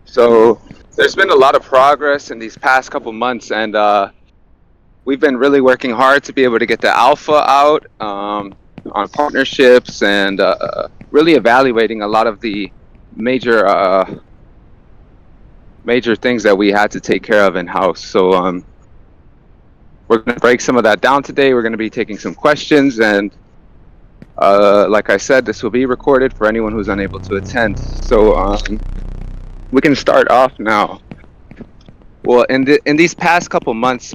So there's been a lot of progress in these past couple months, and we've been really working hard to be able to get the alpha out on partnerships and really evaluating a lot of the major major things that we had to take care of in house. So we're going to break some of that down today. We're going to be taking some questions, and like I said, this will be recorded for anyone who's unable to attend. So we can start off now. Well, in these past couple months,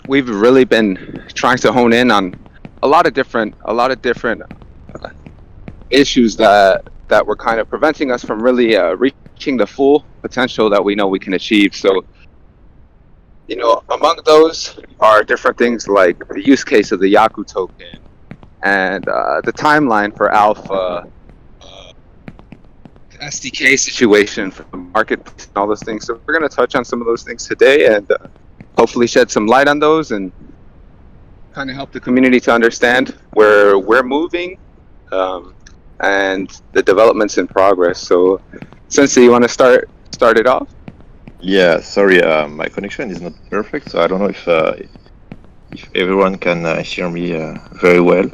we've really been trying to hone in on a lot of different issues that were kind of preventing us from really reaching the full potential that we know we can achieve. So, among those are different things like the use case of the Yaku token and the timeline for alpha, SDK situation for the marketplace and all those things. So we're going to touch on some of those things today and hopefully shed some light on those and kind of help the community to understand where we're moving and the developments in progress. So, Sensei, you want to start it off? Yeah, sorry, my connection is not perfect, so I don't know if everyone can hear me very well.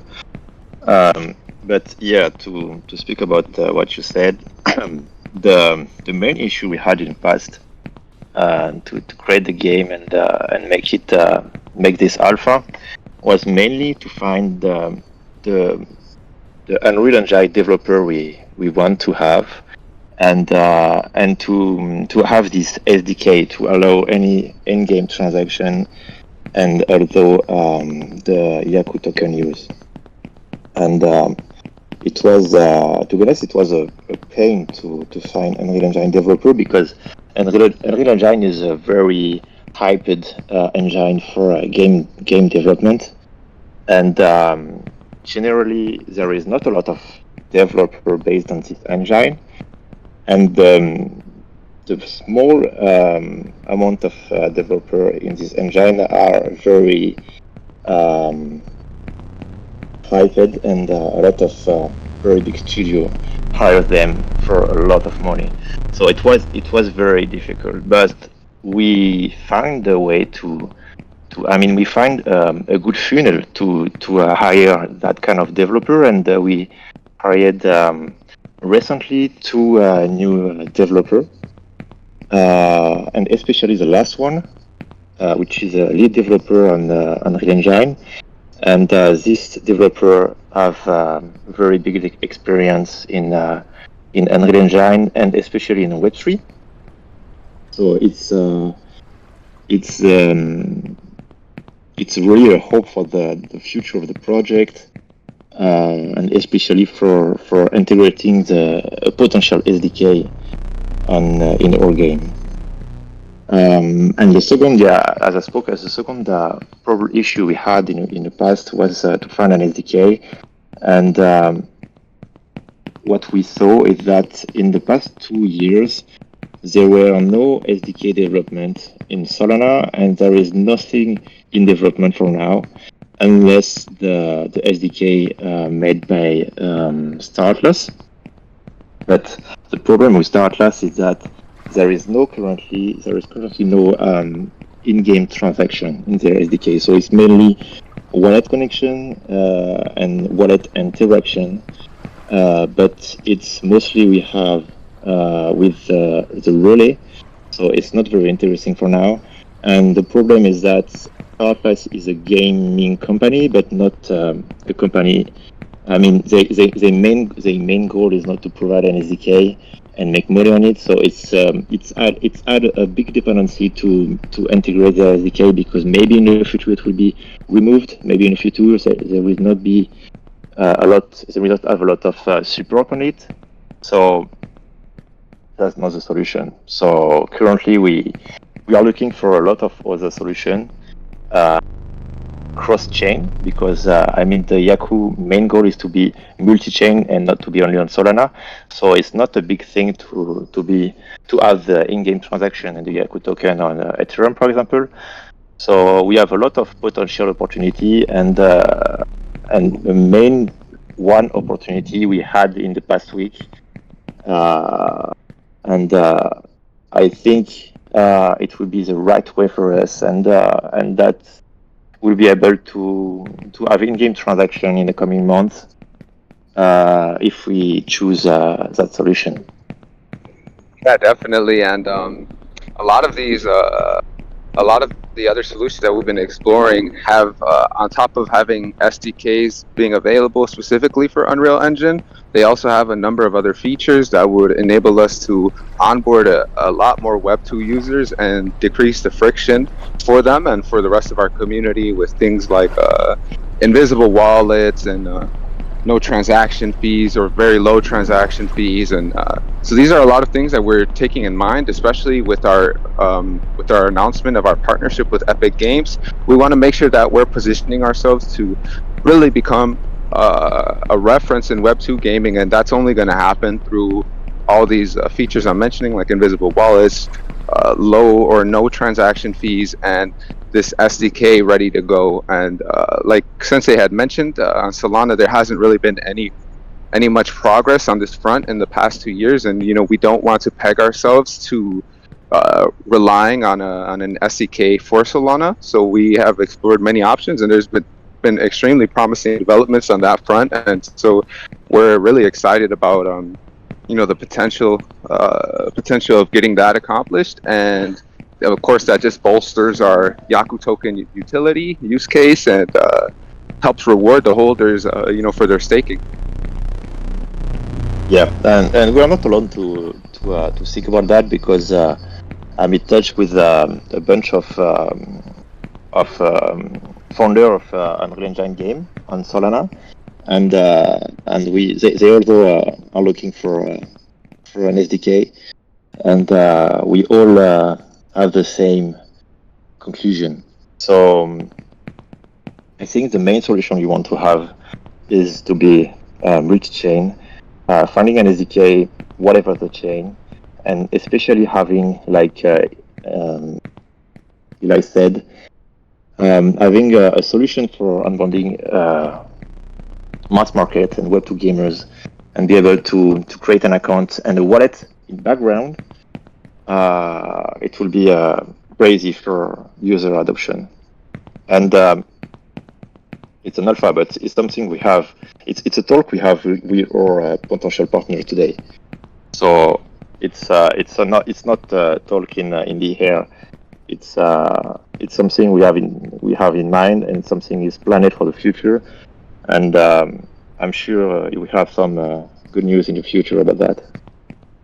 But yeah, to speak about what you said, the main issue we had in the past to create the game and make this alpha was mainly to find the Unreal Engine developer we want to have, and to have this SDK to allow any in-game transaction and also the Yaku token use. And it was, to be honest, it was a pain to find Unreal Engine developer, because Unreal Engine is a very hyped engine for game development, and generally there is not a lot of developer based on this engine, and the small amount of developer in this engine are very hyped, and a lot of very big studio hire them for a lot of money. So it was very difficult, but we found a way we find a good funnel to hire that kind of developer, and we hired recently two new developer, and especially the last one, which is a lead developer on Unreal Engine. And this developer have very big experience in Unreal Engine, and especially in Web3. So it's really a hope for the future of the project, and especially for integrating the potential SDK in our game. And the second, as I spoke, as the second problem issue we had in the past was to find an SDK, and what we saw is that in the past 2 years there were no SDK development in Solana, and there is nothing in development for now, unless the SDK made by Startless. But the problem with Startless is that there is currently no in-game transaction in their SDK. So it's mainly wallet connection and wallet interaction, but it's mostly we have with the relay. So it's not very interesting for now. And the problem is that Startless is a gaming company, but not a company. I mean, their main goal is not to provide an SDK and make money on it. So it's add a big dependency to integrate the SDK, because maybe in the future it will be removed. Maybe in the future there will not be They will not have a lot of support on it. So that's not the solution. So currently we are looking for a lot of other solution. Cross-chain, because the Yaku main goal is to be multi-chain and not to be only on Solana. So it's not a big thing to have the in-game transaction and the Yaku token on Ethereum, for example. So we have a lot of potential opportunity, and the main one opportunity we had in the past week, and and I think it will be the right way for us, and that we'll be able to have in-game transaction in the coming months if we choose that solution. Yeah, definitely. And a lot of these, a lot of the other solutions that we've been exploring have, on top of having SDKs being available specifically for Unreal Engine, they also have a number of other features that would enable us to onboard a lot more Web 2 users and decrease the friction for them and for the rest of our community with things like invisible wallets and no transaction fees or very low transaction fees, and so these are a lot of things that we're taking in mind, especially with our announcement of our partnership with Epic Games. We want to make sure that we're positioning ourselves to really become a reference in Web 2 gaming, and that's only going to happen through all these features I'm mentioning, like invisible wallets, low or no transaction fees, and this SDK ready to go. And like Sensei had mentioned, on Solana there hasn't really been any much progress on this front in the past 2 years, and we don't want to peg ourselves to relying on an SDK for Solana. So we have explored many options, and there's been extremely promising developments on that front, and so we're really excited about the potential of getting that accomplished. And of course, that just bolsters our Yaku token utility use case and helps reward the holders, for their staking. Yeah, and we are not alone to think about that, because I'm in touch with a bunch of founder of Unreal Engine game on Solana, and they also are looking for an SDK, and we all have the same conclusion. So I think the main solution you want to have is to be multi-chain, finding an SDK, whatever the chain, and especially having, like Eli said, having a solution for onboarding mass market and Web2 gamers, and be able to create an account and a wallet in background. It will be crazy for user adoption. And it's an alpha, but it's something we have. It's a talk we have with our potential partner today. So it's not talk in the air. It's something we have in mind, and something is planned for the future. And I'm sure we have some good news in the future about that.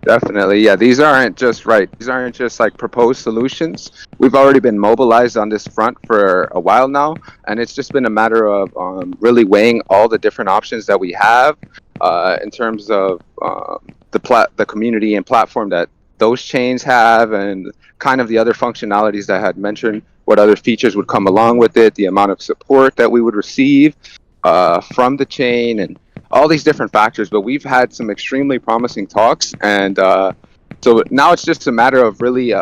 Definitely, yeah. These aren't just like proposed solutions. We've already been mobilized on this front for a while now, and it's just been a matter of really weighing all the different options that we have in terms of the community and platform that those chains have, and kind of the other functionalities that I had mentioned, what other features would come along with it, the amount of support that we would receive from the chain, and all these different factors. But we've had some extremely promising talks, and so now it's just a matter of really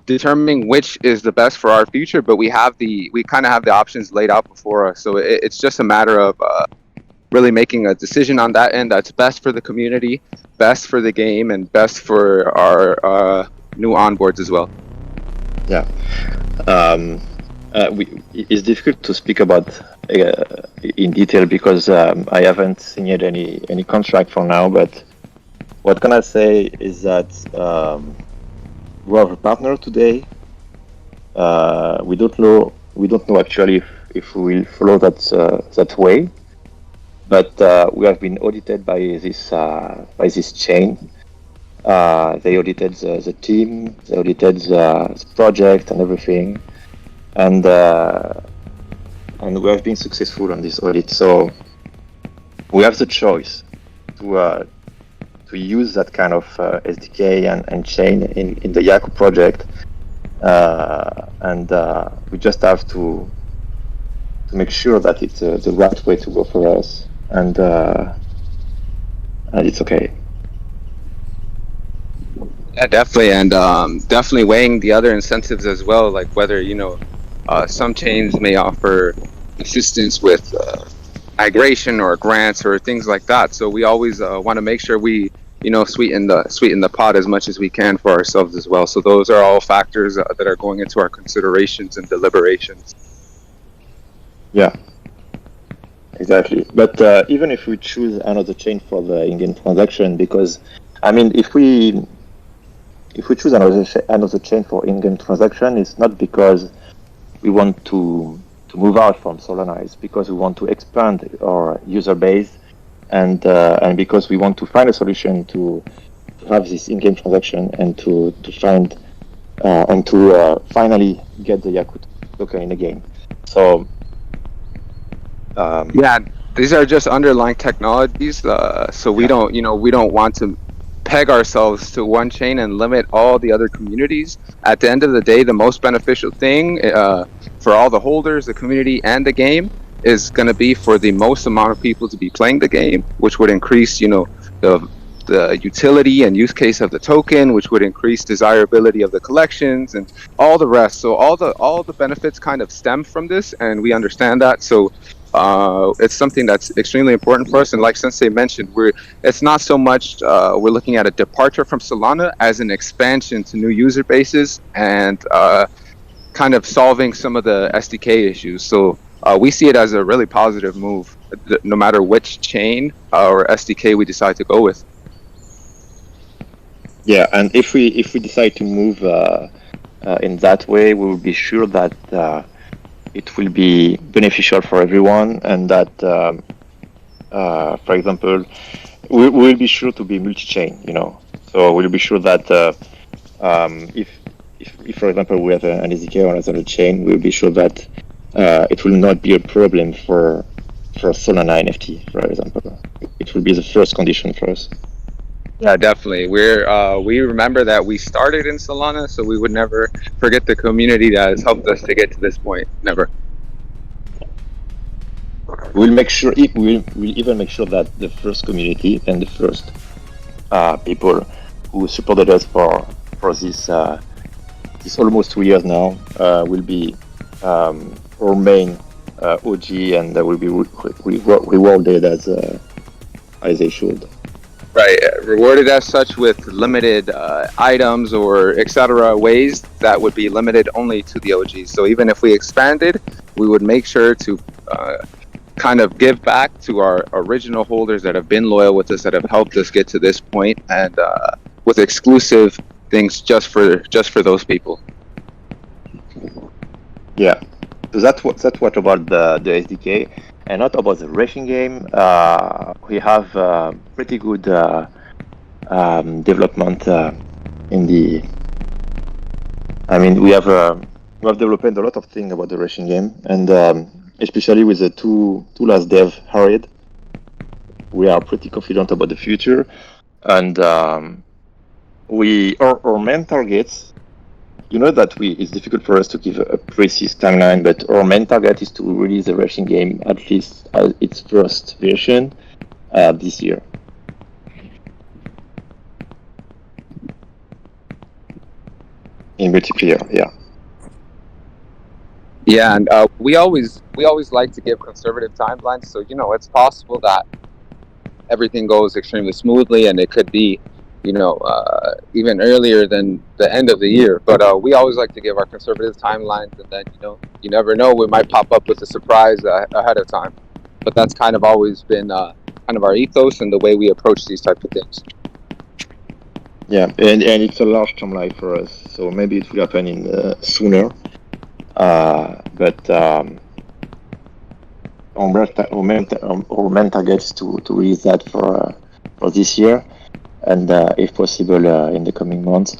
determining which is the best for our future. But we kind of have the options laid out before us, so it's just a matter of really making a decision on that end that's best for the community, best for the game, and best for our new onboards as well. Yeah. It's difficult to speak about in detail, because I haven't signed any contract for now. But what can I say is that we have a partner today. We don't know actually if we will follow that way. But we have been audited by this chain. They audited the team, they audited the project and everything, and we have been successful on this audit. So we have the choice to use that kind of SDK and chain in the Yaku project, and we just have to make sure that it's the right way to go for us, and it's okay. Yeah, definitely, and definitely weighing the other incentives as well, like whether some chains may offer assistance with migration or grants or things like that. So we always want to make sure we sweeten the pot as much as we can for ourselves as well. So those are all factors that are going into our considerations and deliberations. Yeah, exactly. But even if we choose another chain for the in-game transaction, because I mean, if we choose another chain for in-game transaction, it's not because we want to move out from Solana. It's because we want to expand our user base, and because we want to find a solution to have this in-game transaction and to find and to finally get the Yaku token in the game. So yeah, these are just underlying technologies. So we don't want to peg ourselves to one chain and limit all the other communities. At the end of the day, the most beneficial thing for all the holders, the community, and the game is going to be for the most amount of people to be playing the game, which would increase, the utility and use case of the token, which would increase desirability of the collections and all the rest. So all the benefits kind of stem from this, and we understand that. So it's something that's extremely important for us. And like Sensei mentioned, it's not so much we're looking at a departure from Solana as an expansion to new user bases and kind of solving some of the SDK issues. So we see it as a really positive move, no matter which chain or SDK we decide to go with. Yeah, and if we decide to move in that way, we will be sure that it will be beneficial for everyone, and that, for example, we will be sure to be multi-chain. So we'll be sure that if for example we have an SDK on another chain, we'll be sure that it will not be a problem for Solana NFT, for example. It will be the first condition for us. Yeah, definitely. We remember that we started in Solana, so we would never forget the community that has helped us to get to this point. Never. We'll make sure. We'll even make sure that the first community and the first people who supported us for this almost 2 years now will be our main OG, and will be rewarded as they should. Right, rewarded as such with limited items or etc. ways that would be limited only to the OGs. So even if we expanded, we would make sure to kind of give back to our original holders that have been loyal with us, that have helped us get to this point, and with exclusive things just for those people. Yeah, so that's what about the SDK. And not about the racing game. We have pretty good development in the. I mean, we have developed a lot of things about the racing game, and especially with the two last dev hurried, we are pretty confident about the future, and our main targets. That it's difficult for us to give a precise timeline, but our main target is to release the racing game at least its first version this year. In multiplayer, yeah. Yeah, and we always like to give conservative timelines, so it's possible that everything goes extremely smoothly, and it could be even earlier than the end of the year. But we always like to give our conservative timelines, and then you never know, we might pop up with a surprise ahead of time. But that's kind of always been kind of our ethos and the way we approach these type of things. Yeah, and it's a large timeline for us, so maybe it will happen in sooner. But our main target is to release that for this year, and if possible in the coming months.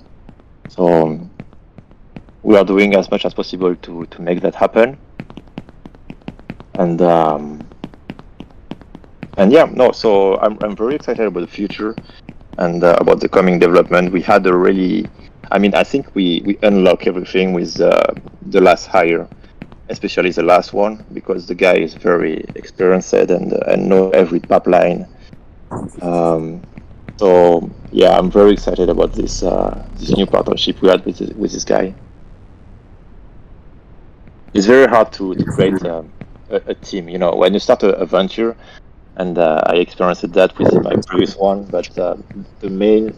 So we are doing as much as possible to make that happen. And yeah, no. So I'm very excited about the future and about the coming development. We had a really, I think we unlock everything with the last hire, especially the last one, because the guy is very experienced and know every pipeline. So yeah, I'm very excited about this new partnership we had with this guy. It's very hard to create a team. When you start a venture, and I experienced that with my previous one. But the main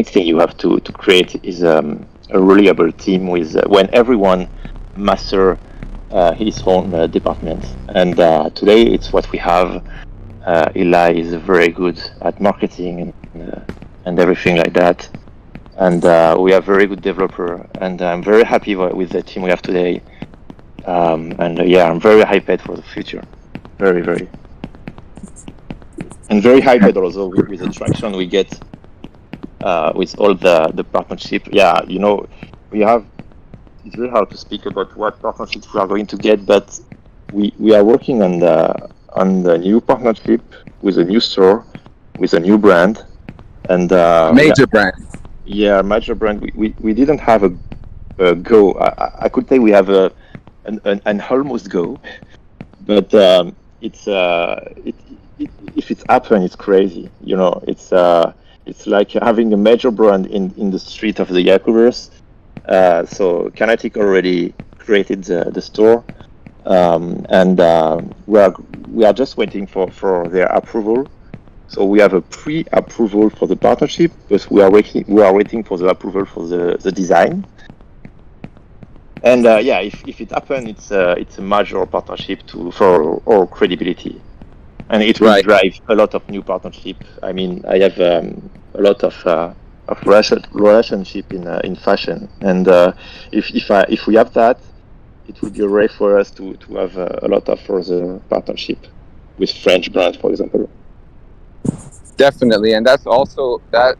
thing you have to create is a reliable team with when everyone master his own department. And today it's what we have. Eli is very good at marketing and everything like that. And we have very good developer, and I'm very happy with the team we have today. And yeah, I'm very hyped for the future. Very, very. And very hyped also with the traction we get with all the partnership. Yeah, you know, it's very hard to speak about what partnerships we are going to get, but we are working on the new partnership with a new store, with a new brand, and Major brand. Yeah, major brand. We didn't have a go. I could say we have an almost go, but it's if it's happened, it's crazy. You know, it's like having a major brand in the street of the Yakuverse. So Kinetic already created the store, and we are just waiting for their approval. So we have a pre-approval for the partnership, but we are waiting for the approval for the design. And yeah, if it happens, it's a major partnership for our credibility, and it will drive a lot of new partnership. I mean, I have a lot of relationship in fashion, and if we have that, it will be a way for us to have a lot of further partnership with French brands, for example. Definitely, and that's also that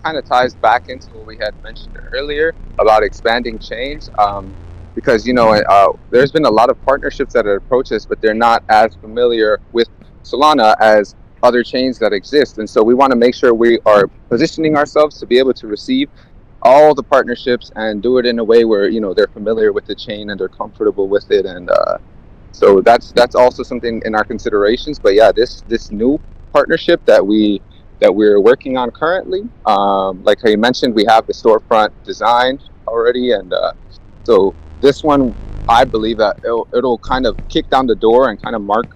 kind of ties back into what we had mentioned earlier about expanding chains. Because there's been a lot of partnerships that have approached us, but they're not as familiar with Solana as other chains that exist, and so we want to make sure we are positioning ourselves to be able to receive all the partnerships and do it in a way where they're familiar with the chain and they're comfortable with it, and so that's also something in our considerations. But yeah, this new partnership that we're working on currently, like how you mentioned, we have the storefront designed already, and so this one, I believe that it'll kind of kick down the door and kind of mark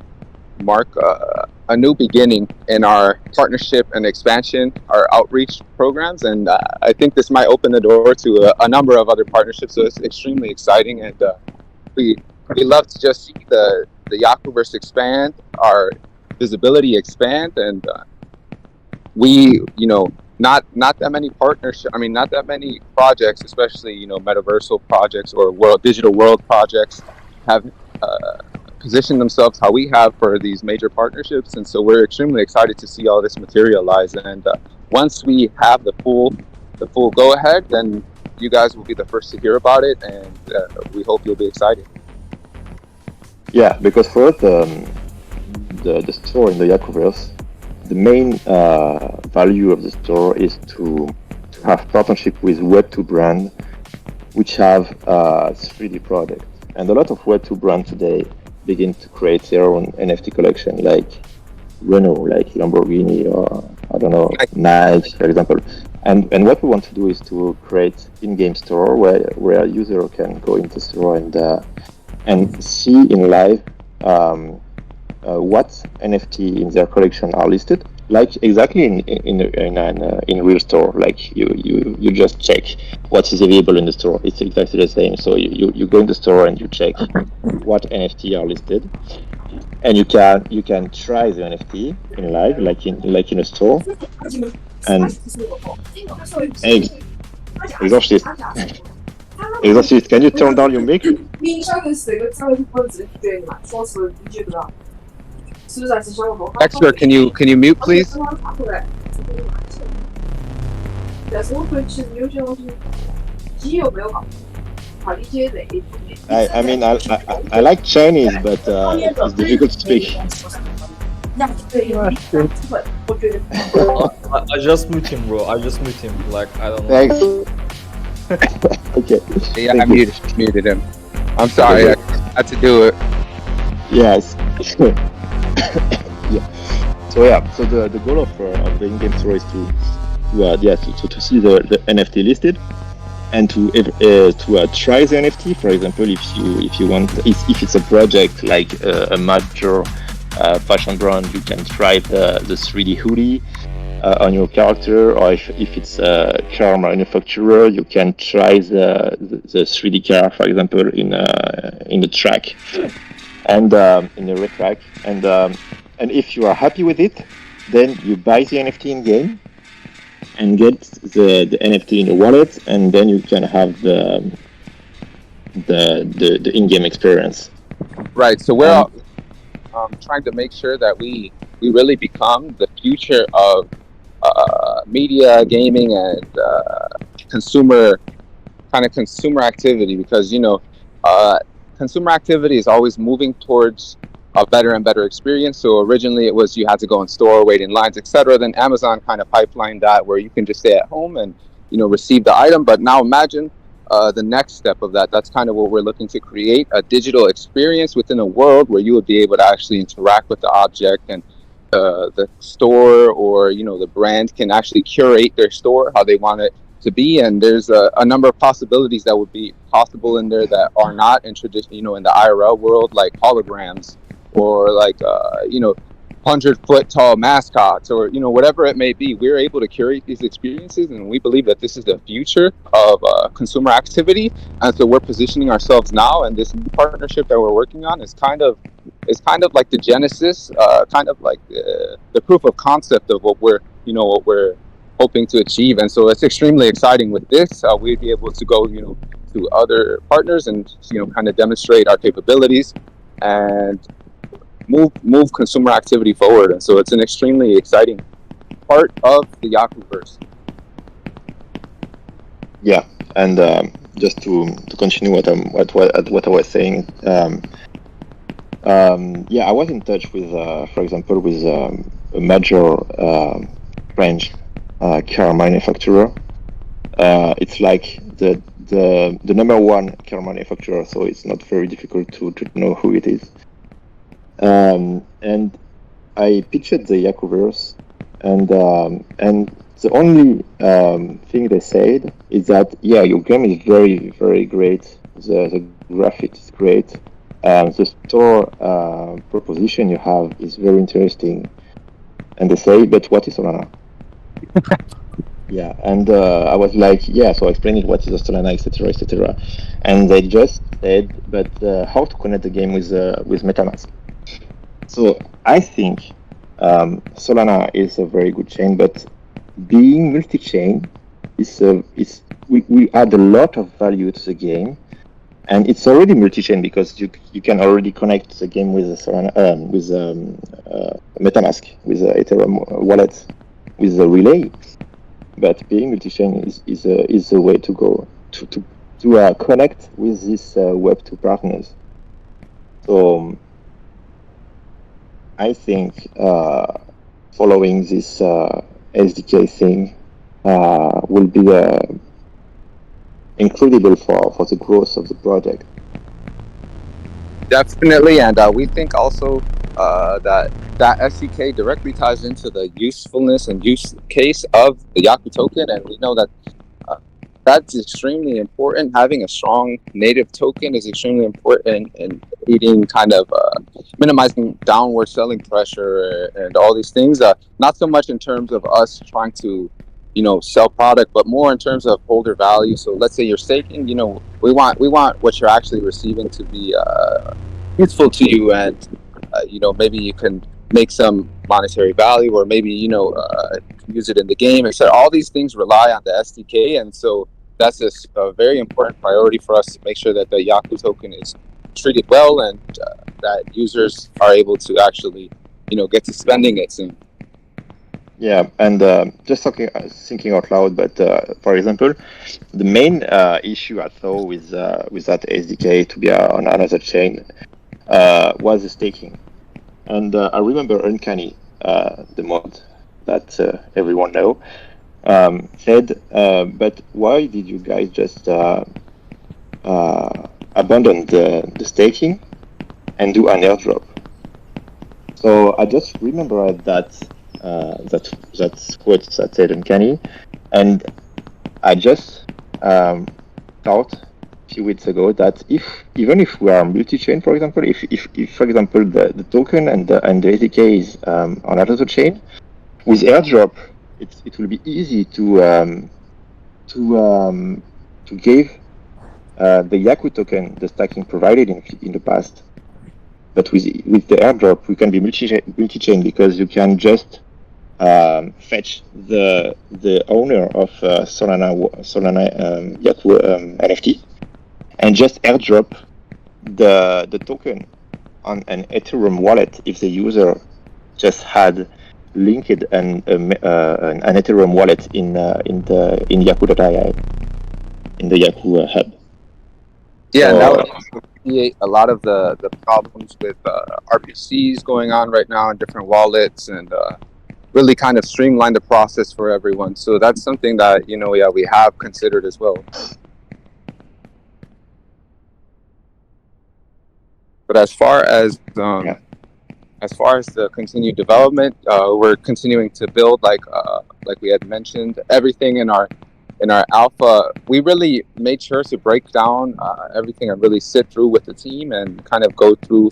a new beginning in our partnership and expansion, our outreach programs, and I think this might open the door to a number of other partnerships. So it's extremely exciting, and we love to just see the Yakuverse expand, our visibility expand, and we not that many not that many projects, especially metaversal projects or digital world projects, have positioned themselves how we have for these major partnerships, and so we're extremely excited to see all this materialize. And once we have the full go ahead, then you guys will be the first to hear about it, and we hope you'll be excited. Yeah, because for us, the store in the Yakuverse, the main value of the store is to have partnership with Web2 brands, which have 3D products. And a lot of Web2 brands today begin to create their own NFT collection, like Renault, like Lamborghini, or I don't know, Nike, for example. And what we want to do is to create in-game store where a user can go into the store and see in live what NFT in their collection are listed, like exactly in real store. Like you just check what is available in the store. It's exactly the same. So you go in the store and you check what NFT are listed, and you can try the NFT in live, like in a store. And Exorcist, can you turn down your mic? Dexter, can you mute, please? I mean, I like Chinese, but it's difficult to speak. I just mute him, bro. I just mute him. Like, I don't know. Thanks. Okay. Yeah, I muted him. I'm sorry, I had to do it. Yes. Yeah. So the goal of the in-game store is to see the NFT listed, and to try the NFT. For example, if you want, if it's a project like a major fashion brand, you can try the 3D hoodie on your character, or if it's a car manufacturer, you can try the 3D car, for example, in the track and in the red track, and if you are happy with it, then you buy the NFT in game and get the NFT in the wallet, and then you can have the in-game experience. Right. So we're trying to make sure that we really become the future of media, gaming, and consumer activity, because consumer activity is always moving towards a better and better experience. So originally it was you had to go in store, wait in lines, etc. Then Amazon kind of pipelined that where you can just stay at home and receive the item. But now imagine the next step of that. That's kind of what we're looking to create: a digital experience within a world where you would be able to actually interact with the object, and the store or the brand can actually curate their store how they want it to be. And there's a number of possibilities that would be possible in there that are not in tradition, in the IRL world, like holograms or like 100-foot tall mascots, or whatever it may be. We're able to curate these experiences, and we believe that this is the future of consumer activity. And so we're positioning ourselves now, and this partnership that we're working on is kind of like the genesis, kind of like the proof of concept of what we're hoping to achieve. And so it's extremely exciting. With this, we'd be able to go to other partners and kind of demonstrate our capabilities and move consumer activity forward. And so it's an extremely exciting part of the Yaku-verse. Yeah, and just to continue what I was saying, yeah, I was in touch with, for example, with a major French car manufacturer. It's like the number one car manufacturer, so it's not very difficult to know who it is. And I pitched the Yaku-verse, and the only thing they said is that, yeah, your game is very, very great. The graphics is great. The store proposition you have is very interesting. And they say, but what is Solana? Yeah, and I was like, yeah, so I explained what is Solana, etc., etc. And they just said, but how to connect the game with MetaMask? So I think Solana is a very good chain, but being multi-chain we add a lot of value to the game, and it's already multi-chain because you can already connect the game with Solana, with MetaMask, with Ethereum wallet, with the relay. But being multi-chain is the way to go to connect with these Web2 partners. So I think following this SDK thing will be incredible for the growth of the project. Definitely, and we think also that SDK directly ties into the usefulness and use case of the Yaku token, and we know that that's extremely important. Having a strong native token is extremely important in aiding kind of minimizing downward selling pressure and all these things. Not so much in terms of us trying to sell product, but more in terms of holder value. So let's say you're staking, we want what you're actually receiving to be useful to you, and maybe you can make some monetary value, or maybe use it in the game, etc. All these things rely on the SDK, and so that's a very important priority for us to make sure that the Yaku token is treated well, and that users are able to actually get to spending it soon. Yeah, and just thinking out loud, but for example, the main issue I saw with that SDK to be on another chain was the staking. And I remember Uncanny, the mod that everyone know, said, but why did you guys just abandon the staking and do an airdrop? So I just remember that's quote that said Uncanny, and I just thought, few weeks ago that even if we are multi-chain, for example, if for example the token and the SDK is on another chain, with airdrop, it will be easy to give the Yaku token the stacking provided in the past. But with the airdrop, we can be multi-chain because you can just fetch the owner of Solana Yaku NFT and just airdrop the token on an Ethereum wallet if the user just had linked an Ethereum wallet in Yaku.ai in the Yaku hub. Yeah, So, and that would alleviate a lot of the problems with RPCs going on right now in different wallets, and really kind of streamline the process for everyone. So that's something that we have considered as well. But as far as the continued development, we're continuing to build like we had mentioned. Everything in our alpha, we really made sure to break down everything and really sit through with the team and kind of go through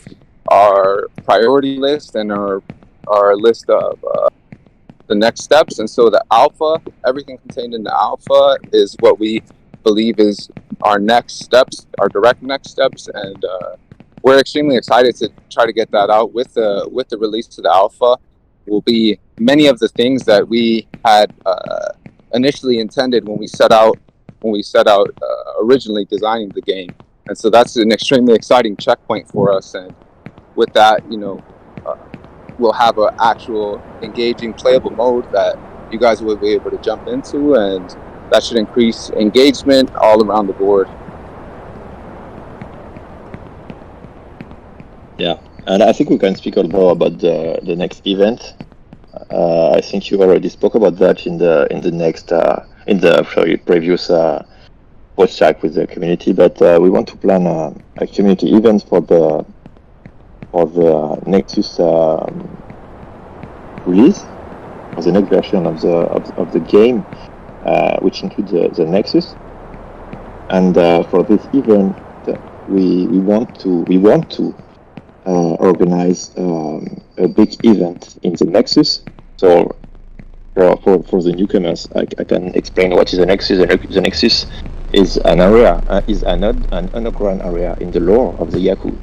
our priority list and our list of the next steps. And so the alpha, everything contained in the alpha is what we believe is our next steps, our direct next steps, and we're extremely excited to try to get that out with the release to the alpha. Will be many of the things that we had initially intended when we set out originally designing the game, and so that's an extremely exciting checkpoint for us. And with that, we'll have an actual engaging playable mode that you guys will be able to jump into, and that should increase engagement all around the board. Yeah, and I think we can speak a little more about the next event. I think you already spoke about that in the previous post chat with the community, but we want to plan a community event for the Nexus release, for the next version of the game, which includes the Nexus. And for this event, we want to organize a big event in the Nexus. So for the newcomers, I can explain what is the Nexus. The Nexus is an area, an underground area in the lore of the Yaku,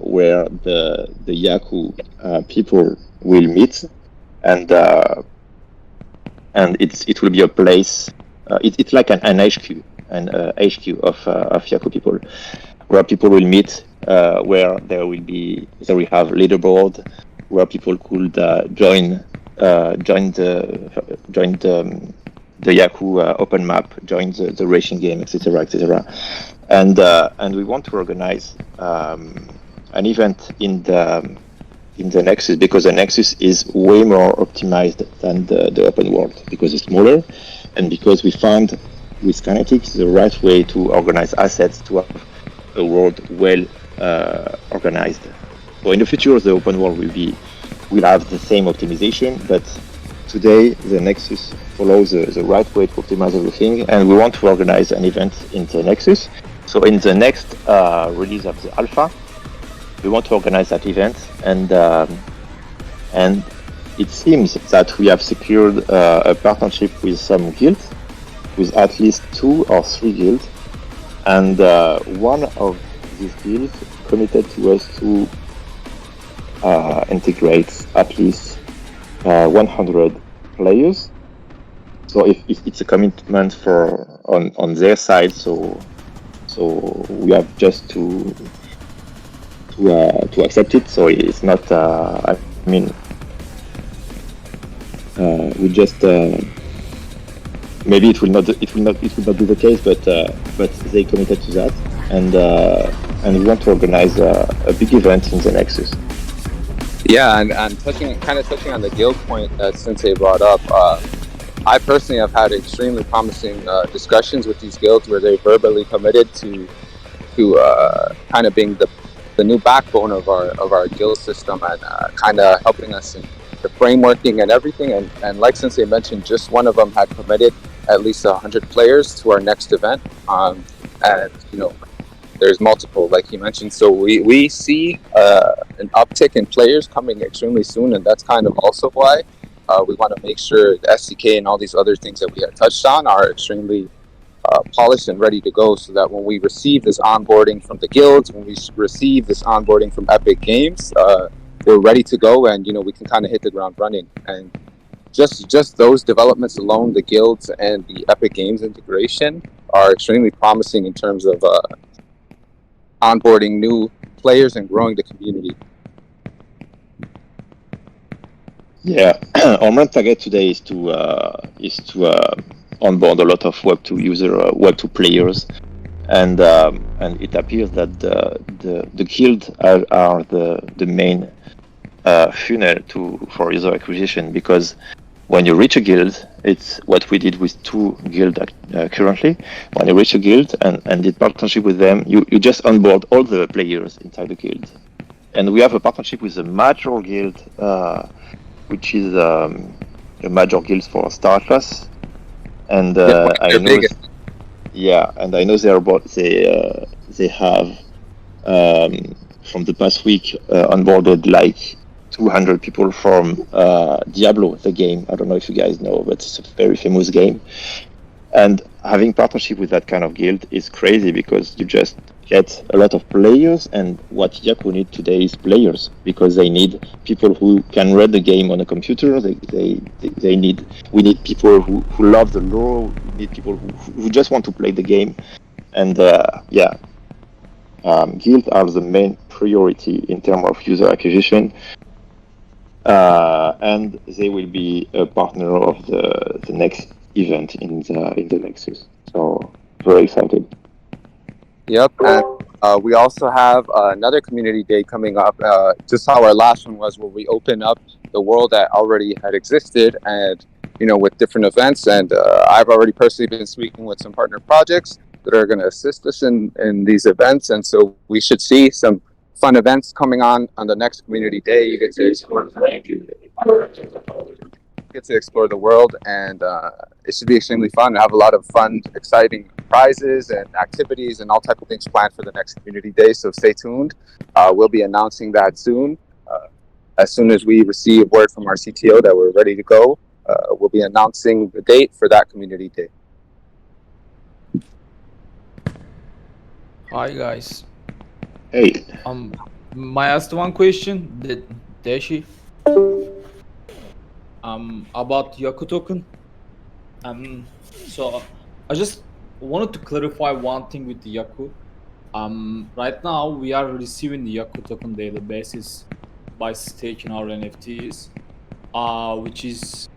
where the Yaku people will meet, and it will be a place. It's like an HQ, HQ of Yaku people, where people will meet, where they will have leaderboard, where people could join the Yaku open map, join the racing game, etc., etc. And we want to organize an event in the Nexus, because the Nexus is way more optimized than the open world, because it's smaller, and because we found with Kinetics the right way to organize assets to have a world well organized. So in the future, the open world will have the same optimization, but today the Nexus follows the right way to optimize everything, and we want to organize an event in the Nexus. So in the next release of the alpha, we want to organize that event, and it seems that we have secured a partnership with some guilds, with at least 2 or 3 guilds, and one of these guilds committed to us to integrate at least 100 players. So if it's a commitment on their side, so we have just to accept it. So it's not. We just maybe it will not be the case, but they committed to that, and we want to organize a big event in the Nexus. Yeah, and touching on the guild point that Sensei brought up, I personally have had extremely promising discussions with these guilds where they verbally committed to kind of being the new backbone of our guild system, and kind of helping us in the frameworking and everything. And like Sensei mentioned, just one of them had committed at least 100 players to our next event. and there's multiple, like he mentioned. So we see an uptick in players coming extremely soon, and that's kind of also why we want to make sure the SDK and all these other things that we had touched on are extremely polished and ready to go, so that when we receive this onboarding from the guilds, when we receive this onboarding from Epic Games, we're ready to go, and we can kind of hit the ground running. And just those developments alone, the guilds and the Epic Games integration, are extremely promising in terms of onboarding new players and growing the community. Yeah, our main target today is to onboard a lot of Web2 Web2 players, and it appears that the guild are the main funnel for user acquisition, because when you reach a guild, it's what we did with 2 guilds currently. When you reach a guild and did partnership with them, you just onboard all the players inside the guild. And we have a partnership with a major guild, which is a major guild for Star Atlas. And I know, and I know they have from the past week onboarded like 200 people from Diablo, the game. I don't know if you guys know, but it's a very famous game. And having partnership with that kind of guild is crazy, because you just get a lot of players, and what Yaku need today is players, because they need people who can run the game on a computer. We need people who love the lore. We need people who just want to play the game. And guilds are the main priority in terms of user acquisition. And they will be a partner of the next event in the Nexus. So very excited. Yep, and we also have another community day coming up, just how our last one was, where we open up the world that already had existed, and with different events. And I've already personally been speaking with some partner projects that are going to assist us in these events, and so we should see some fun events coming on the next community day. You get to explore the world, and it should be extremely fun. I have a lot of fun, exciting prizes and activities and all type of things planned for the next community day, so stay tuned. We'll be announcing that soon. As soon as we receive word from our CTO that we're ready to go, we'll be announcing the date for that community day. Hi guys. Hey. May I ask one question, Dashi? About Yaku token. So I just wanted to clarify one thing with the Yaku. Right now we are receiving the Yaku token daily basis by staking our NFTs, which is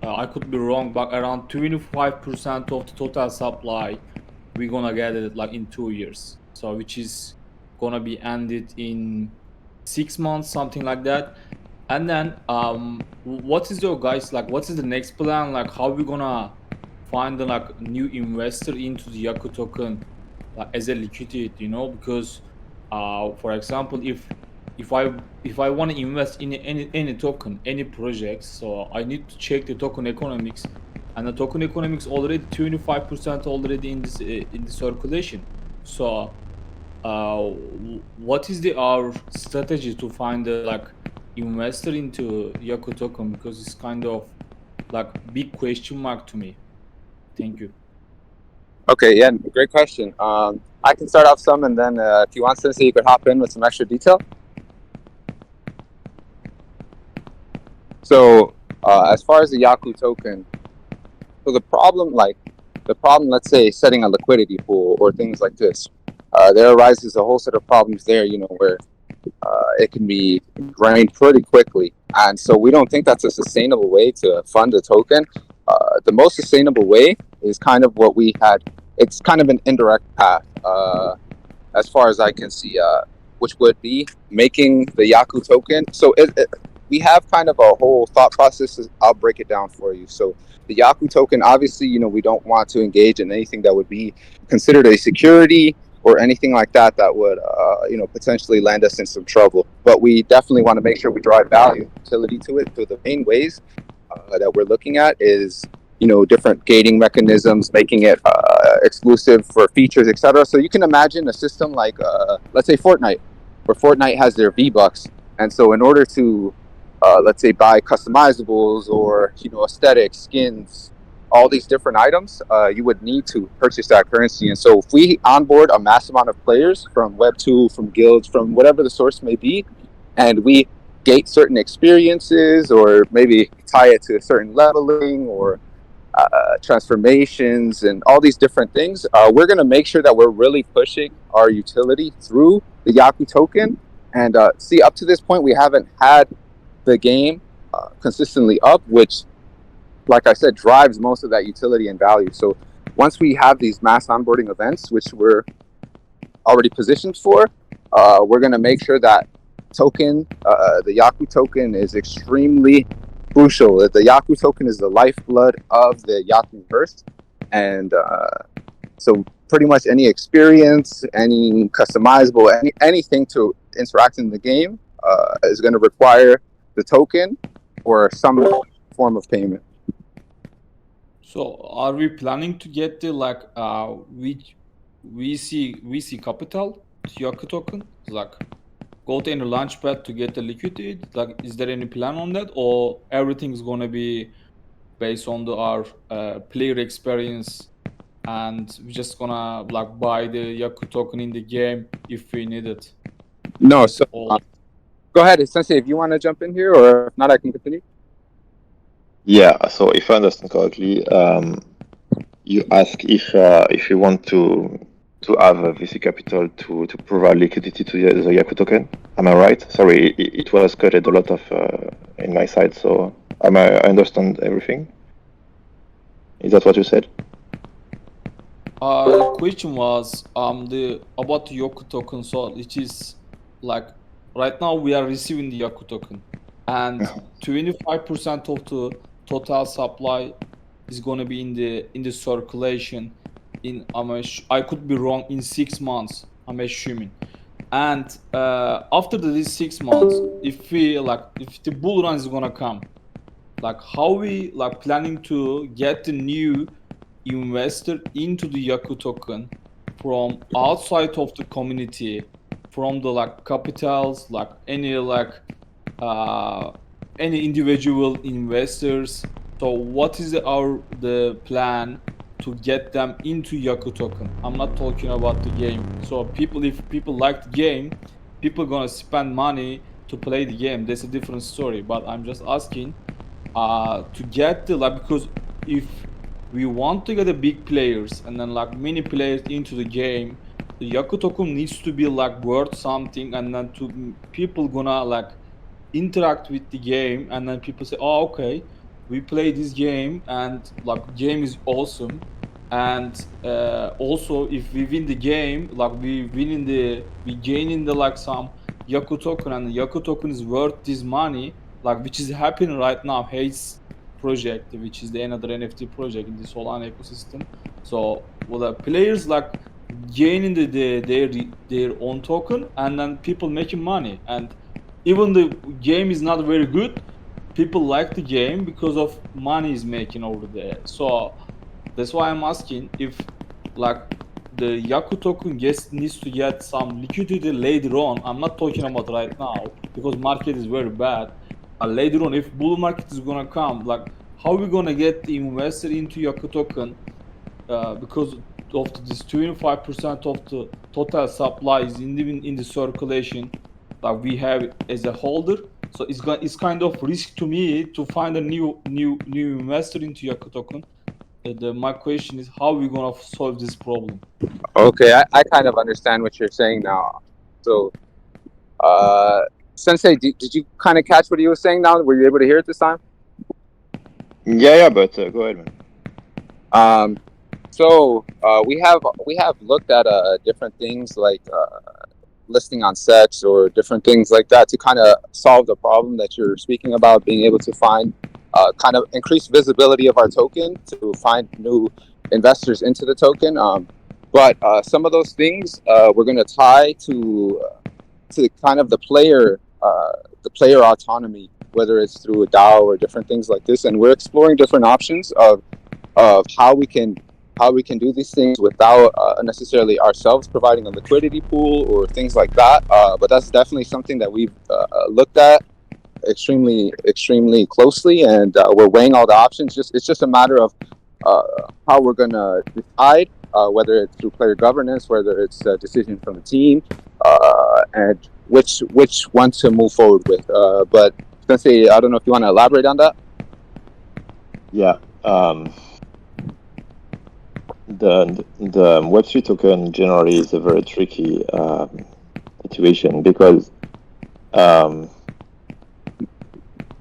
I could be wrong, but around 25% of the total supply we're gonna get it like in 2 years. So which is gonna be ended in 6 months, something like that. And then what is your guys, like what is the next plan, like how we gonna find the new investor into the Yaku token as a liquidity, because for example, if I want to invest in any token, any project, so I need to check the token economics, and the token economics already 25% already in the circulation. So what is our strategy to find the investor into Yaku token, because it's kind of big question mark to me. Thank you. Okay, yeah, great question. I can start off some, and then if you want, Sensei, you could hop in with some extra detail. So as far as the Yaku token, so the problem, let's say setting a liquidity pool or things like this, there arises a whole set of problems there, where it can be drained pretty quickly. And so we don't think that's a sustainable way to fund a token. The most sustainable way is kind of what we had. It's kind of an indirect path, as far as I can see, which would be making the Yaku token. So we have kind of a whole thought process. I'll break it down for you. So the Yaku token, obviously, we don't want to engage in anything that would be considered a security or anything like that would, potentially land us in some trouble. But we definitely want to make sure we drive value, utility to it. So the main ways that we're looking at is, different gating mechanisms, making it exclusive for features, etc. So you can imagine a system like, let's say Fortnite, where Fortnite has their V-Bucks, and so in order to, let's say, buy customizables or aesthetics, skins, all these different items, you would need to purchase that currency. And so if we onboard a mass amount of players from Web2, from guilds, from whatever the source may be, and we gate certain experiences or maybe tie it to a certain leveling or transformations and all these different things, we're going to make sure that we're really pushing our utility through the Yaku token. And see, up to this point, we haven't had the game consistently up, which, like I said, drives most of that utility and value. So once we have these mass onboarding events, which we're already positioned for, we're going to make sure that token, the Yaku token, is extremely crucial. The Yaku token is the lifeblood of the Yakuverse, and so pretty much any experience, any customizable, anything to interact in the game is going to require the token or some form of payment. So are we planning to get the we see capital to Yaku token? Like go to any launchpad to get the liquidity? Like, is there any plan on that, or everything's gonna be based on our player experience, and we're just gonna like buy the Yaku token in the game if we need it? No, so go ahead, Sensei, if you want to jump in here, or if not, I can continue. Yeah, so if I understand correctly, you ask if you want to have a VC capital to provide liquidity to the Yaku token. Am I right? Sorry, it was cut a lot of in my side, so I understand everything. Is that what you said? The question was about the Yaku token. So it is like right now we are receiving the Yaku token, and 25% of the total supply is going to be in the circulation in I could be wrong, in 6 months, I'm assuming. And after these 6 months, if the bull run is going to come, like how we like planning to get the new investor into the Yaku token from outside of the community, from the like capitals, like any individual investors. So what is the plan to get them into Yaku token? I'm not talking about the game. So if people like the game, people are gonna spend money to play the game. That's a different story. But I'm just asking to get because if we want to get the big players and then like many players into the game, the Yaku token needs to be like worth something, and then people gonna like interact with the game, and then people say, oh, okay, we play this game and like game is awesome. And also if we win the game, like we gain in the like some Yaku token, and the Yaku token is worth this money, like which is happening right now. Haze project, which is the another NFT project in the Solana ecosystem. So well, the players like gaining their own token, and then people making money. And even the game is not very good, people like the game because of money is making over there. So that's why I'm asking if like the Yaku token needs to get some liquidity later on. I'm not talking about right now because market is very bad. Later on, if bull market is gonna come, like how are we gonna get the investor into Yaku token? Because of this 25% of the total supply is in the circulation that we have as a holder. So it's kind of risk to me to find a new investor into Yaku token. My question is, how are we gonna solve this problem? Okay, I kind of understand what you're saying now. So, Sensei, did you kind of catch what he was saying now? Were you able to hear it this time? Yeah, but go ahead, man. So we have looked at different things like listing on sets or different things like that to kind of solve the problem that you're speaking about, being able to find kind of increase visibility of our token to find new investors into the token. But some of those things we're going to tie to kind of the player autonomy, whether it's through a DAO or different things like this. And we're exploring different options of how we can how we can do these things without necessarily ourselves providing a liquidity pool or things like that. But that's definitely something that we've looked at extremely closely, and we're weighing all the options. It's just a matter of how we're gonna decide, whether it's through player governance, whether it's a decision from the team, and which one to move forward with. But Sensei, I don't know if you want to elaborate on that. Yeah. The Web3 token generally is a very tricky situation because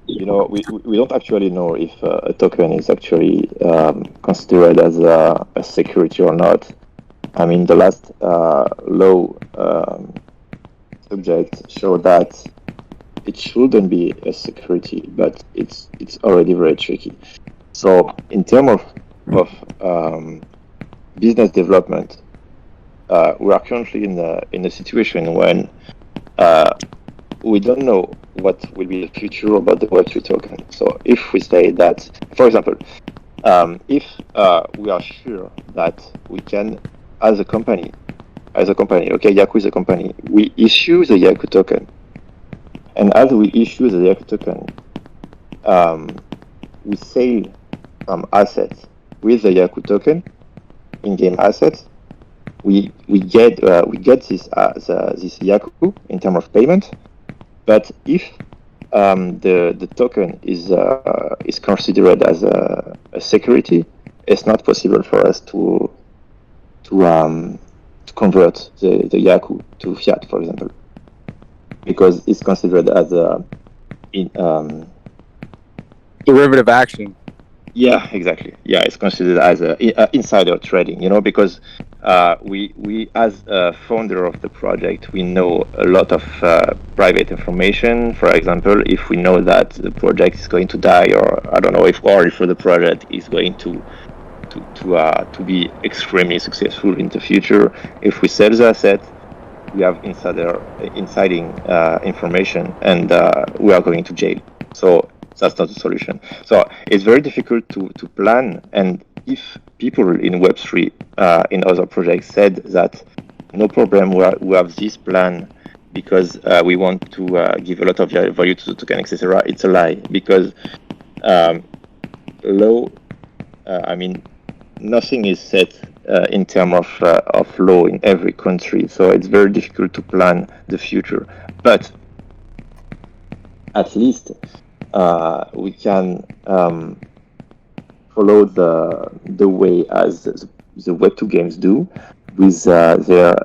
we don't actually know if a token is actually considered as a security or not. I mean, the last law subject showed that it shouldn't be a security, but it's already very tricky. So in terms of business development, we are currently in a situation when we don't know what will be the future about the Web3 token. So if we say that, for example, if we are sure that we can, as a company, okay, Yaku is a company, we issue the Yaku token. And as we issue the Yaku token, we sell some assets with the Yaku token, in-game assets. We get this Yaku in terms of payment. But if the token is considered as a security, it's not possible for us to convert the Yaku to fiat, for example, because it's considered as a Derivative action. Yeah, exactly. Yeah, it's considered as a insider trading, because we as a founder of the project, we know a lot of private information. For example, if we know that the project is going to die, or I don't know if the project is going to be extremely successful in the future, if we sell the asset, we have insiding information, and we are going to jail. So that's not a solution. So it's very difficult to plan. And if people in Web3 in other projects said that no problem, we have this plan because we want to give a lot of value to the token, etc., it's a lie, because nothing is set in terms of law in every country, so it's very difficult to plan the future. But at least we can follow the way as the Web2 games do with their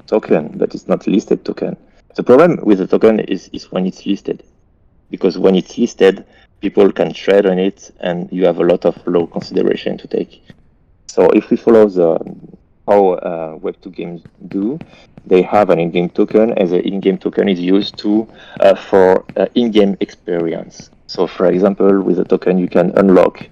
token, but it's not listed token. The problem with the token is when it's listed, because when it's listed, people can trade on it, and you have a lot of law consideration to take. So if we follow how Web2 games do, they have an in-game token, and the in-game token is used for in-game experience. So, for example, with a token, you can unlock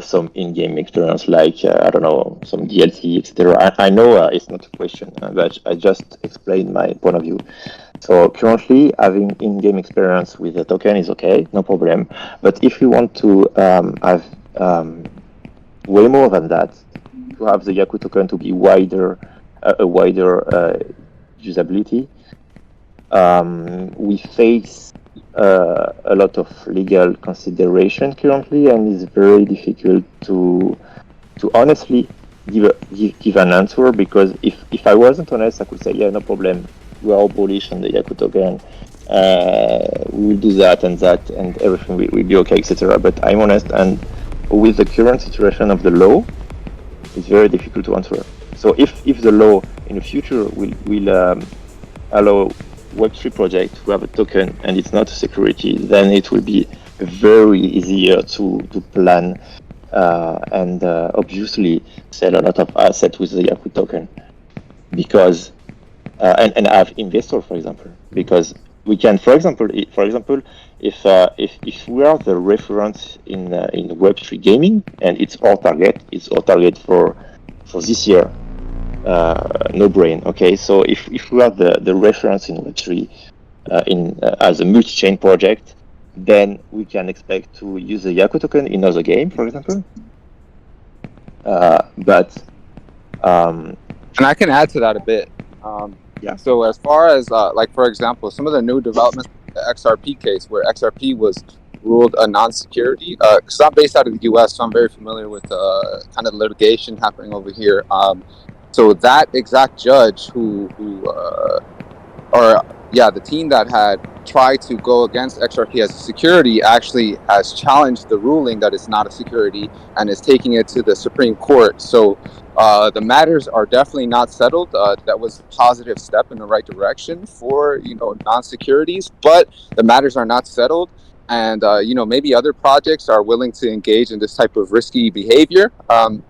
some in-game experience, like I don't know, some DLC, etc. I know it's not a question, but I just explained my point of view. So currently, having in-game experience with a token is okay, no problem. But if you want to have way more than that, to have the Yaku token to be wider usability, we face a lot of legal consideration currently, and it's very difficult to honestly give an answer, because if I wasn't honest, I could say, yeah, no problem, we are all bullish on the Yaku token, we will do that and everything will be okay, etc. But I'm honest, and with the current situation of the law, it's very difficult to answer. So if the law in the future will allow Web3 project to have a token and it's not a security, then it will be very easier to plan and obviously sell a lot of assets with the Yaku token, because and have investor, for example, because we can, for example, if we are the reference in Web3 gaming, and it's our target for this year, no brain. Okay, so if we are the reference in Web3 as a multi-chain project, then we can expect to use the Yaku token in other game, for example. But And I can add to that a bit. Yeah. So as far as like, for example, some of the new developments, the XRP case, where XRP was ruled a non-security, because I'm based out of the U.S., so I'm very familiar with kind of litigation happening over here. So that exact judge the team that had tried to go against XRP as a security actually has challenged the ruling that it's not a security and is taking it to the Supreme Court. So the matters are definitely not settled. That was a positive step in the right direction for non-securities, but the matters are not settled. And maybe other projects are willing to engage in this type of risky behavior,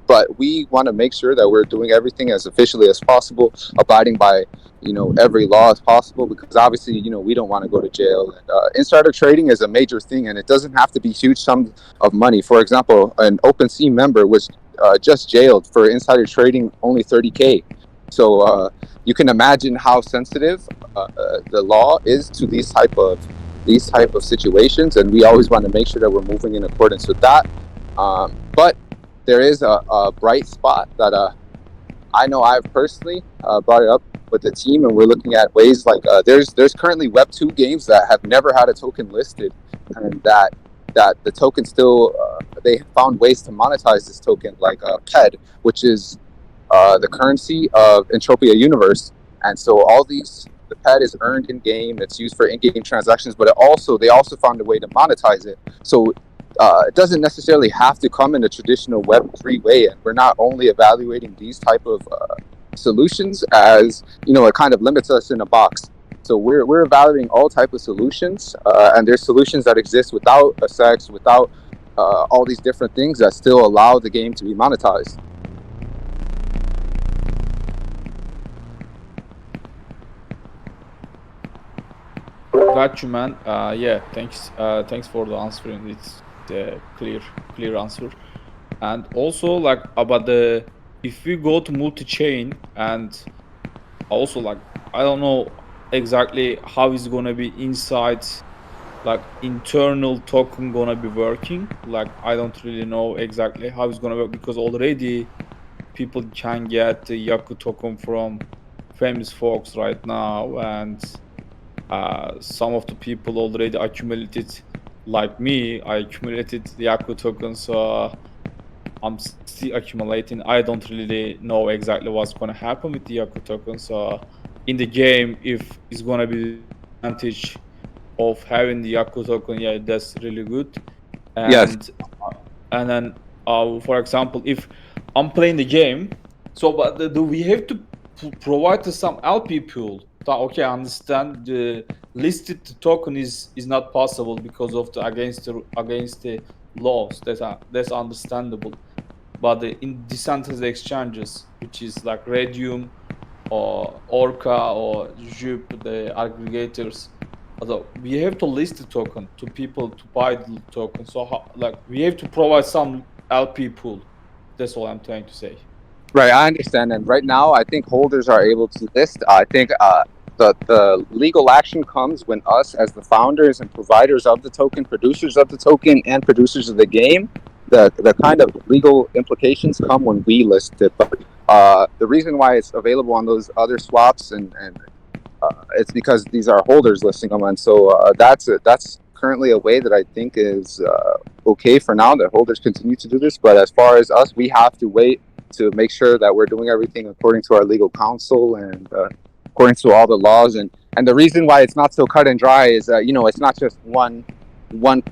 but we want to make sure that we're doing everything as officially as possible, abiding by every law as possible, because obviously we don't want to go to jail. And, insider trading is a major thing, and it doesn't have to be huge sums of money. For example, an OpenSea member was just jailed for insider trading only 30K. So you can imagine how sensitive the law is to these type of situations, and we always want to make sure that we're moving in accordance with that. But there is a bright spot that I know I've personally brought it up with the team, and we're looking at ways like there's currently Web2 games that have never had a token listed, and that the token still they found ways to monetize this token, like PED, which is the currency of Entropia Universe. And so the PED is earned in game, it's used for in-game transactions, but they also found a way to monetize it. So it doesn't necessarily have to come in a traditional Web3 way, and we're not only evaluating these type of solutions as it kind of limits us in a box. So we're evaluating all type of solutions, and there's solutions that exist without a sex, without all these different things that still allow the game to be monetized. Got you, man. Yeah, thanks. Thanks for the answering. It's the clear answer. And also, like, about if we go to multi-chain, and also, like, I don't know exactly how it's gonna be inside, like, internal token gonna be working. Like, I don't really know exactly how it's gonna work, because already people can get the Yaku token from famous folks right now, and some of the people already accumulated, like me. I accumulated the Yaku tokens, so I'm still accumulating. I don't really know exactly what's gonna happen with the Yaku tokens. So in the game, if it's gonna be advantage of having the Yaku token, yeah, that's really good. And Yes. and then for example, if I'm playing the game, so but do we have to provide to some LP pool? Okay, I understand the listed token is not possible because of the against the laws. That's understandable. But in decentralized exchanges, which is like Radium or Orca or Jup, the aggregators, although we have to list the token to people to buy the token. So we have to provide some LP pool. That's all I'm trying to say. Right, I understand. And right now, I think holders are able to list. I think the legal action comes when us, as the founders and providers of the token, producers of the token, and producers of the game, the kind of legal implications come when we list it. But the reason why it's available on those other swaps and it's because these are holders listing them, and so that's currently a way that I think is okay for now, that holders continue to do this. But as far as us, we have to wait to make sure that we're doing everything according to our legal counsel and according to all the laws. And the reason why it's not so cut and dry is it's not just one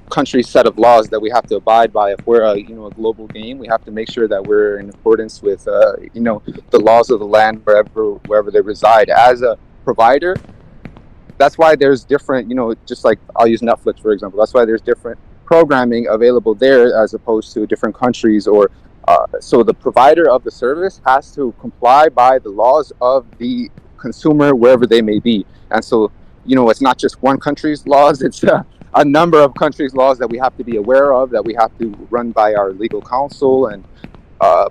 country's set of laws that we have to abide by. If we're a global game, we have to make sure that we're in accordance with the laws of the land wherever they reside. As a provider, that's why there's different, just like I'll use Netflix for example, that's why there's different programming available there as opposed to different countries. Or so the provider of the service has to comply by the laws of the consumer wherever they may be. And so it's not just one country's laws, it's a number of countries' laws that we have to be aware of, that we have to run by our legal counsel. And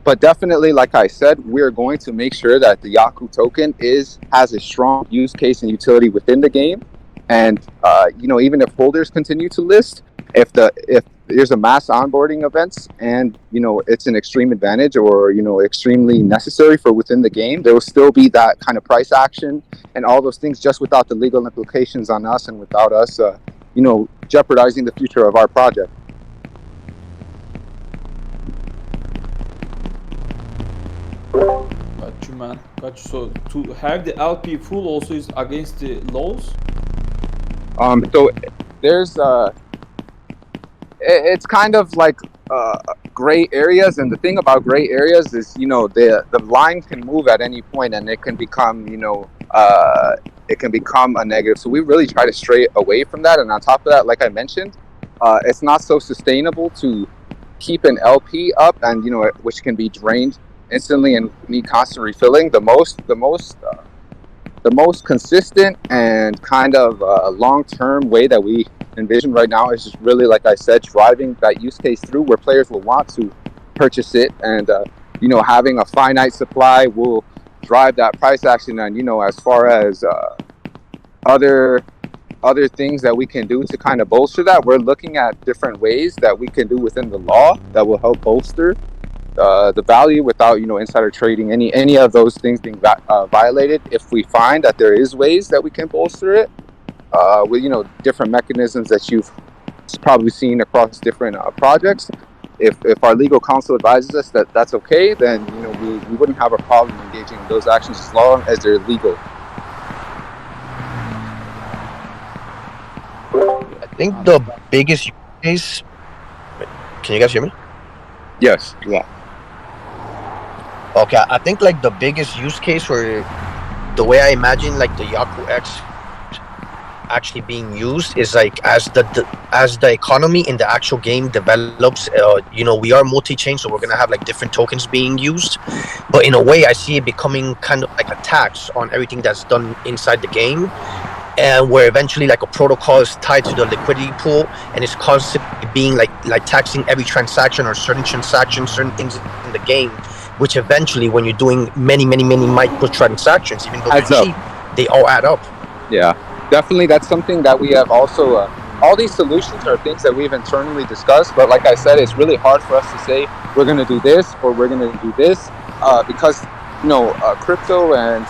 but definitely, like I said, we're going to make sure that the Yaku token has a strong use case and utility within the game, And even if holders continue to list, if there's a mass onboarding events and it's an extreme advantage or extremely necessary for within the game, there will still be that kind of price action and all those things, just without the legal implications on us and without us jeopardizing the future of our project. Got you, man. Got you. So to have the LP full also is against the laws. So there's it's kind of like gray areas, and the thing about gray areas is the line can move at any point, and it can become a negative. So we really try to stray away from that. And on top of that, like I mentioned, it's not so sustainable to keep an LP up, and which can be drained instantly and need constant refilling. The most consistent and kind of long-term way that we envision right now is just really, like I said, driving that use case through where players will want to purchase it, and having a finite supply will drive that price action. And as far as other things that we can do to kind of bolster that, we're looking at different ways that we can do within the law that will help bolster the value without insider trading, any of those things being violated. If we find that there is ways that we can bolster it with different mechanisms that you've probably seen across different projects, if our legal counsel advises us that that's okay, then we wouldn't have a problem engaging in those actions as long as they're legal. I think the biggest use case. Can you guys hear me? Yes. Yeah. Okay, I think like the biggest use case, or the way I imagine like the Yaku X actually being used, is like as the economy in the actual game develops. We are multi-chain, so we're gonna have like different tokens being used. But in a way, I see it becoming kind of like a tax on everything that's done inside the game, and where eventually like a protocol is tied to the liquidity pool, and it's constantly being like taxing every transaction or certain transactions, certain things in the game, which eventually, when you're doing many micro transactions, even though they're cheap, they all add up. Yeah, definitely. That's something that we have also. All these solutions are things that we've internally discussed, but like I said, it's really hard for us to say we're going to do this or we're going to do this because crypto and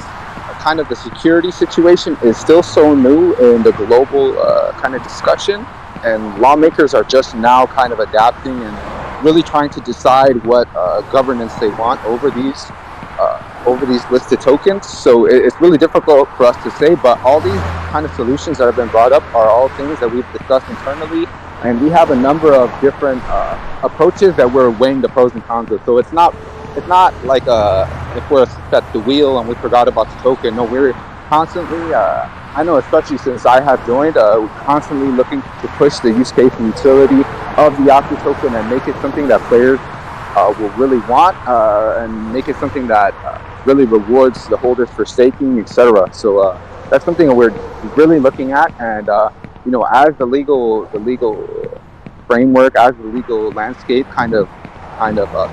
kind of the security situation is still so new in the global kind of discussion, and lawmakers are just now kind of adapting and really trying to decide what governance they want over these listed tokens. So it's really difficult for us to say, but all these kind of solutions that have been brought up are all things that we've discussed internally, and we have a number of different approaches that we're weighing the pros and cons of. So it's not like if we're at the wheel and we forgot about the token. No, we're constantly, I know especially since I have joined, we're constantly looking to push the use case and utility of the Yaku token and make it something that players will really want, and make it something that really rewards the holders for staking, etc. So that's something that we're really looking at, and as the legal framework, as the legal landscape kind of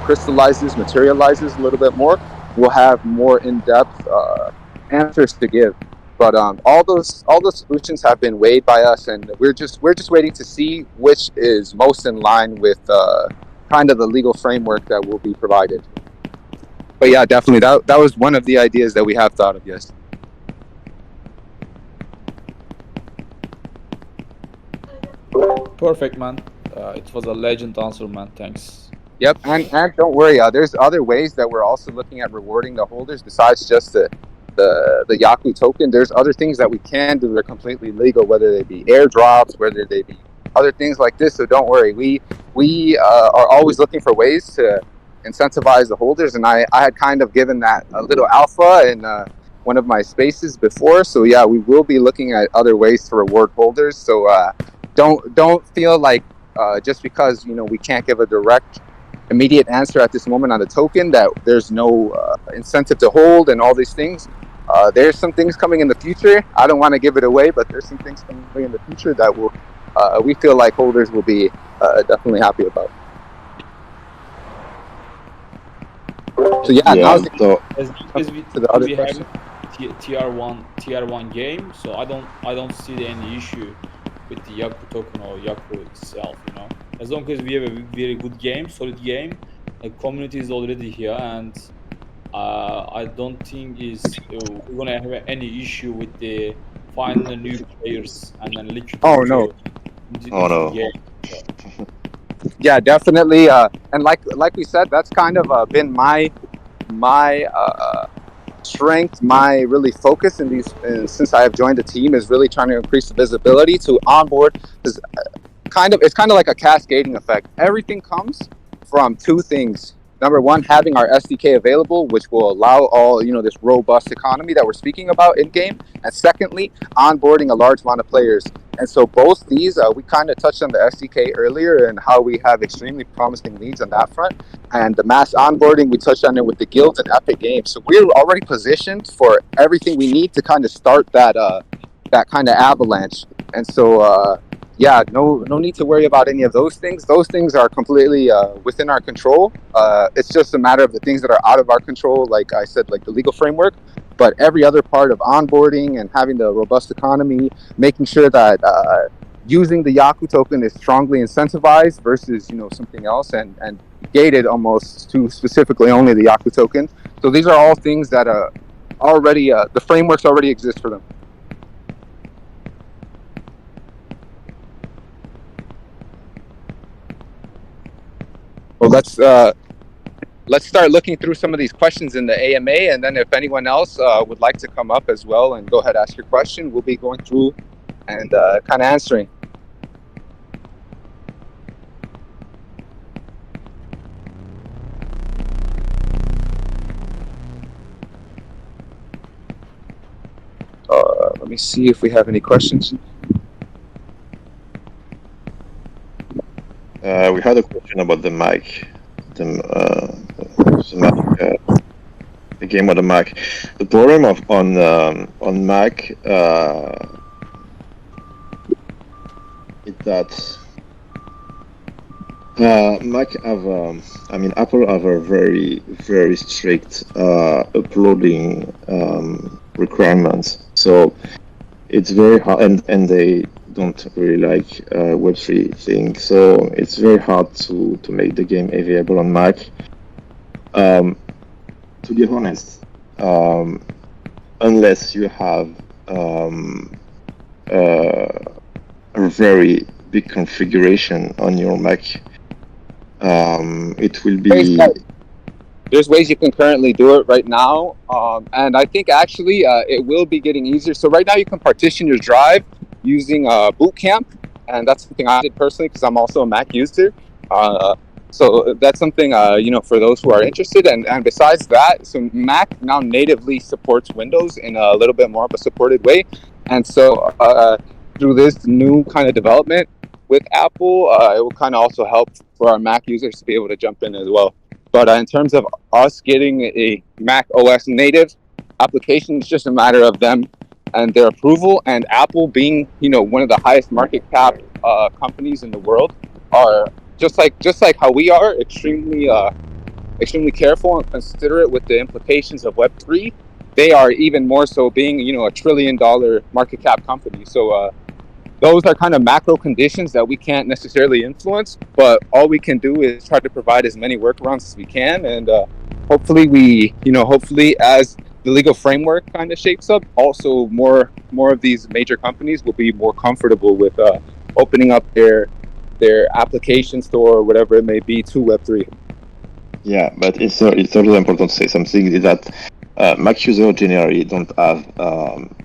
crystallizes, materializes a little bit more, we'll have more in-depth answers to give. But all those solutions have been weighed by us, and we're just waiting to see which is most in line with kind of the legal framework that will be provided. But yeah, definitely that was one of the ideas that we have thought of. Yes. Perfect, man. It was a legend answer, man. Thanks. Yep, and don't worry, there's other ways that we're also looking at rewarding the holders besides just the Yaku token. There's other things that we can do that are completely legal, whether they be airdrops, whether they be other things like this. So don't worry, we are always looking for ways to incentivize the holders, and I had kind of given that a little alpha in one of my spaces before. So yeah, we will be looking at other ways to reward holders. So don't feel like just because we can't give a direct immediate answer at this moment on the token that there's no incentive to hold and all these things. There's some things coming in the future. I don't want to give it away, but there's some things coming in the future that will we feel like holders will be definitely happy about. So yeah, now so As we to the other have question. tier one game, so I don't see any issue with the Yaku token or Yaku itself. As long as we have a very good game, solid game, the community is already here, and I don't think we're gonna have any issue with the finding the new players and then liquid Oh no, Oh into the no. game. yeah, definitely. And like we said, that's kind of been my strength, my really focus in these. Since I have joined the team, is really trying to increase the visibility to onboard. Because it's kind of like a cascading effect. Everything comes from two things. Number one, having our SDK available, which will allow all this robust economy that we're speaking about in game, and secondly, onboarding a large amount of players. And so both these, we kind of touched on the SDK earlier and how we have extremely promising leads on that front, and the mass onboarding we touched on it with the guilds and Epic Games. So we're already positioned for everything we need to kind of start that kind of avalanche. And so yeah, no need to worry about any of those things. Those things are completely within our control. It's just a matter of the things that are out of our control, like I said, like the legal framework. But every other part of onboarding and having the robust economy, making sure that using the Yaku token is strongly incentivized versus something else, and gated almost to specifically only the Yaku token. So these are all things that already the frameworks already exist for them. Well, let's start looking through some of these questions in the AMA, and then if anyone else would like to come up as well and go ahead ask your question, we'll be going through and kind of answering. Let me see if we have any questions. We had a question about the Mac, the Mac, the game on the Mac. The problem on Mac is that Mac have Apple have a very very strict uploading requirements. So it's very hard, and they don't really like Web3 thing. So it's very hard to make the game available on Mac. To be honest, unless you have a very big configuration on your Mac, it will be. There's ways you can currently do it right now, and I think actually it will be getting easier. So right now you can partition your drive using Boot Camp, and that's something I did personally because I'm also a Mac user. So that's something for those who are interested. And besides that, so Mac now natively supports Windows in a little bit more of a supported way, and so through this new kind of development with Apple, it will kind of also help for our Mac users to be able to jump in as well. But in terms of us getting a Mac OS native application, it's just a matter of them and their approval. And Apple, being one of the highest market cap companies in the world, are just like how we are extremely careful and considerate with the implications of Web3. They are even more so, being a $1 trillion market cap company. So those are kind of macro conditions that we can't necessarily influence, but all we can do is try to provide as many workarounds as we can, and hopefully as the legal framework kind of shapes up, also more of these major companies will be more comfortable with opening up their application store or whatever it may be to Web3. Yeah, but it's also important to say something is that Mac users generally don't have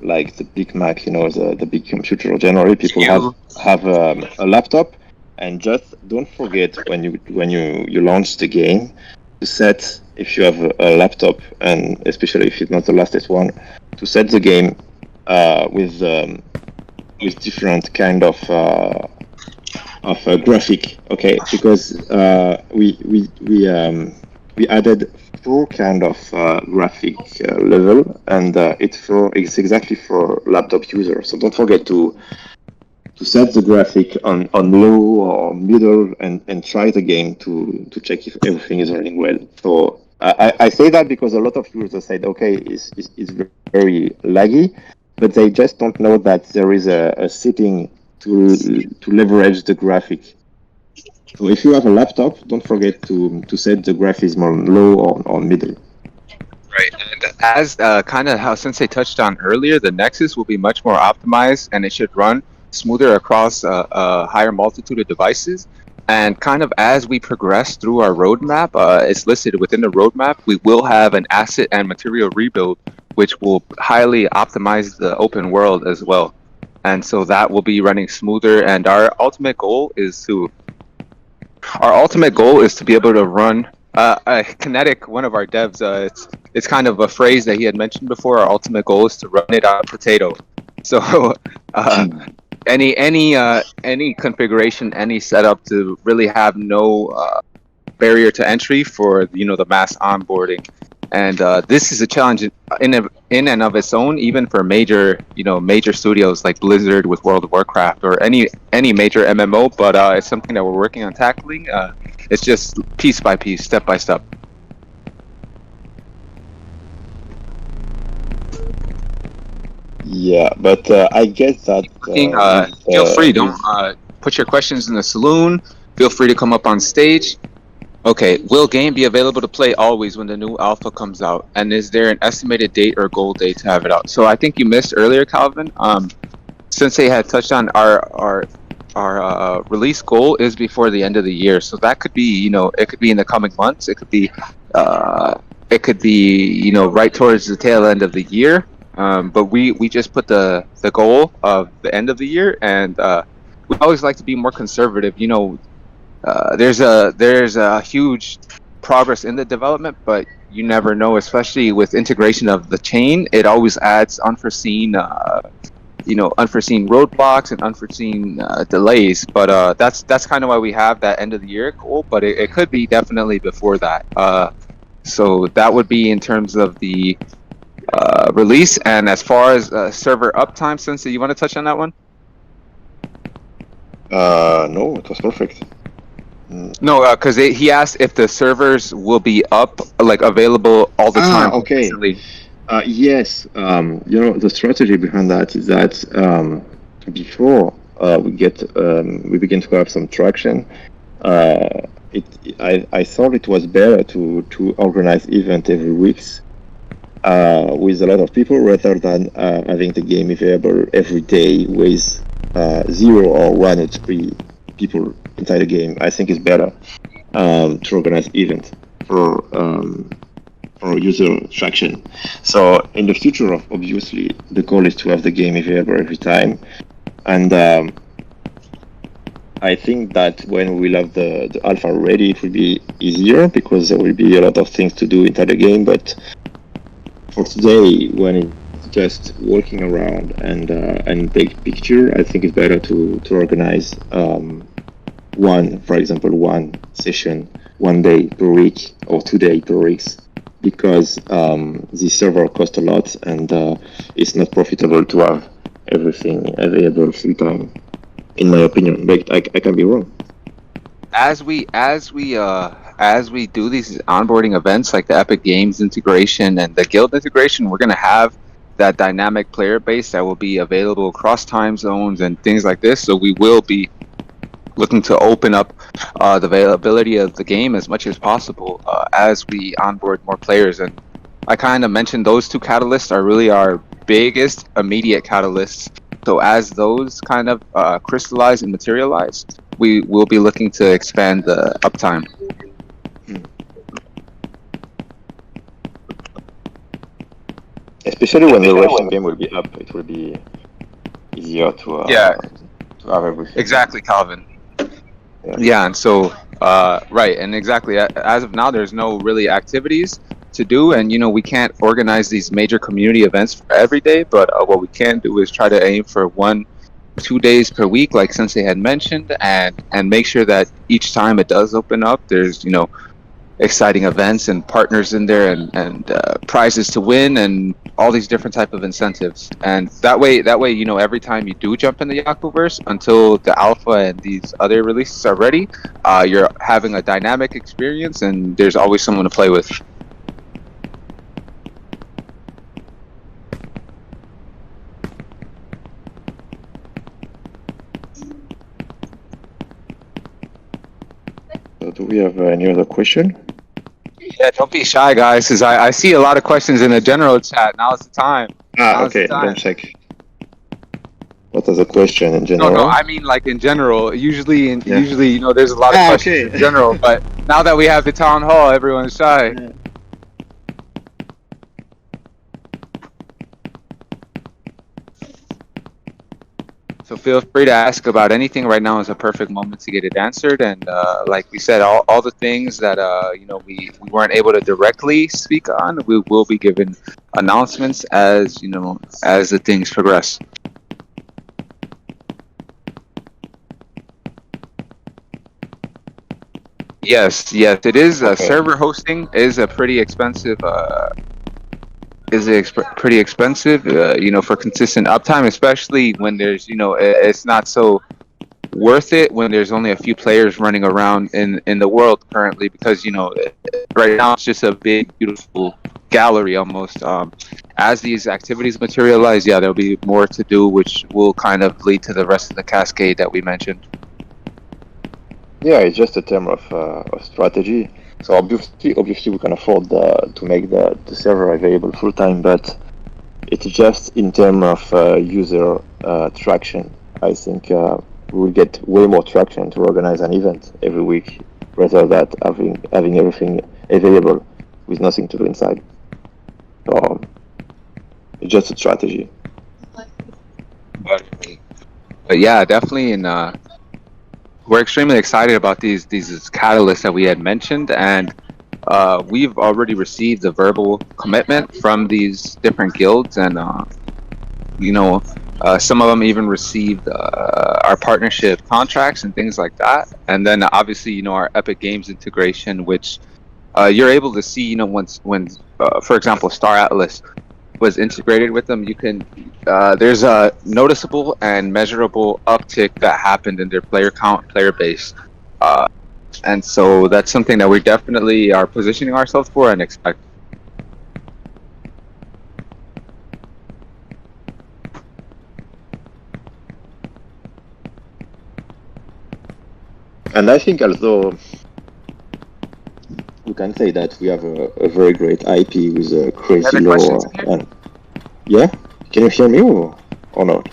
like the big Mac, the big computer. Generally, people have a laptop, and just don't forget when you launch the game to set, if you have a laptop, and especially if it's not the latest one, to set the game with different kind of graphic. Okay, because we added 4 kind of graphic level, and it's exactly for laptop users. So don't forget to set the graphic on low or middle, and try the game to check if everything is running well. So I say that because a lot of users said, okay, it's very laggy, but they just don't know that there is a setting to leverage the graphic. So if you have a laptop, don't forget to set the graphics on low or on middle. Right, and as kind of how Sensei touched on earlier, the Nexus will be much more optimized, and it should run smoother across a higher multitude of devices. And kind of as we progress through our roadmap, it's listed within the roadmap, we will have an asset and material rebuild, which will highly optimize the open world as well. And so that will be running smoother. And our ultimate goal is to be able to run Kinetic. One of our devs, it's kind of a phrase that he had mentioned before. Our ultimate goal is to run it on a potato. So any configuration, any setup to really have no barrier to entry for the mass onboarding. And this is a challenge in and of its own, even for major studios like Blizzard with World of Warcraft or any major MMO. But it's something that we're working on tackling. It's just piece by piece, step by step. Yeah, but I guess that feel free. Don't put your questions in the saloon. Feel free to come up on stage. Okay, will game be available to play always when the new alpha comes out? And is there an estimated date or goal date to have it out? So I think you missed earlier, Calvin. Sensei had touched on our release goal is before the end of the year. So that could be, it could be in the coming months. It could be right towards the tail end of the year. But we just put the goal of the end of the year, and we always like to be more conservative. There's a huge progress in the development, but you never know, especially with integration of the chain. It always adds unforeseen roadblocks and unforeseen delays. But that's kind of why we have that end of the year goal. But it could be definitely before that. So that would be in terms of the release. And as far as server uptime, Sensei, you want to touch on that one? No, it was perfect. No, because he asked if the servers will be up, like available all the time. Okay. Yes. The strategy behind that is that before we begin to have some traction, I thought it was better to organize event every week with a lot of people rather than having the game available every day with 0 or 1 or 3 people inside the game. I think it's better to organize event for user traction. So in the future, obviously, the goal is to have the game available every time. And I think that when we'll have the alpha ready, it will be easier because there will be a lot of things to do inside the game. But for today, when it's just walking around and big picture, I think it's better to organize for example, one session 1 day per week or 2 days per week, because the server costs a lot and it's not profitable to have everything available full time, in my opinion. But I can be wrong. As we do these onboarding events like the Epic Games integration and the Guild integration, we're going to have that dynamic player base that will be available across time zones and things like this. So we will be looking to open up the availability of the game as much as possible as we onboard more players. And I kind of mentioned those two catalysts are really our biggest immediate catalysts. So as those kind of crystallize and materialize, we will be looking to expand the uptime. Especially when the Russian game will be up, it will be easier to have everything. Exactly, Calvin. Yeah, and so right, and exactly as of now, there's no really activities to do, and we can't organize these major community events for every day. But what we can do is try to aim for 1-2 days per week, like Sensei had mentioned, and make sure that each time it does open up, there's exciting events and partners in there and prizes to win and all these different type of incentives. And that way every time you do jump in the Yakuverse until the alpha and these other releases are ready, you're having a dynamic experience and there's always someone to play with. we have any other question? Yeah, don't be shy, guys, because I see a lot of questions in the general chat. Now's the time. Now's Okay, the time. let me check. What are the question in general? No, I mean like in general. Usually, Yeah. usually, there's a lot of questions Okay. in general, but now that we have the town hall, everyone's shy. Yeah. So feel free to ask about anything. Right now is a perfect moment to get it answered. And like we said, all the things that we weren't able to directly speak on, we will be given announcements as as the things progress. Yes, it is. Okay. Server hosting is a pretty expensive. Pretty expensive. For consistent uptime, especially when there's it's not so worth it when there's only a few players running around in the world currently, because right now it's just a big beautiful gallery almost. As these activities materialize, yeah, there'll be more to do, which will kind of lead to the rest of the cascade that we mentioned. Yeah, it's just a term of strategy. So obviously we can afford to make the server available full time, but it's just in terms of user traction. I think we will get way more traction to organize an event every week rather than having everything available with nothing to do inside. So it's just a strategy. But yeah, definitely, and we're extremely excited about these catalysts that we had mentioned, and we've already received a verbal commitment from these different guilds, and some of them even received our partnership contracts and things like that. And then obviously, our Epic Games integration, which you're able to see, when for example, Star Atlas was integrated with them, you can there's a noticeable and measurable uptick that happened in their player count, player base, and so that's something that we definitely are positioning ourselves for and expect. And I think although we can say that we have a very great IP with a crazy lore. And yeah, can you hear me or not?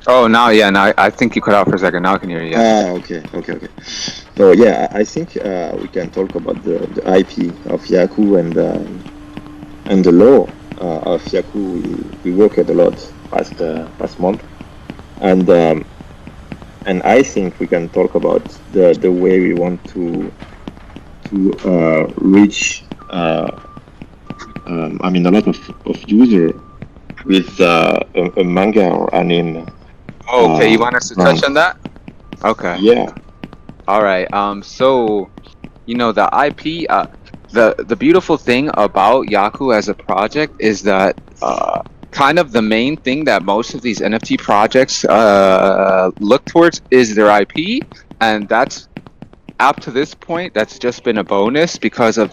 Oh, now I think you cut out for a second. Now I can hear you. Okay. So yeah, I think we can talk about the IP of Yaku and the lore of Yaku. We worked a lot past month, and I think we can talk about the way we want to reach a lot of user with a manga or anime. Okay, you want us to touch on that? Okay. Yeah. All right. So, the IP. The beautiful thing about Yaku as a project is that kind of the main thing that most of these NFT projects look towards is their IP, and that's up to this point, that's just been a bonus because of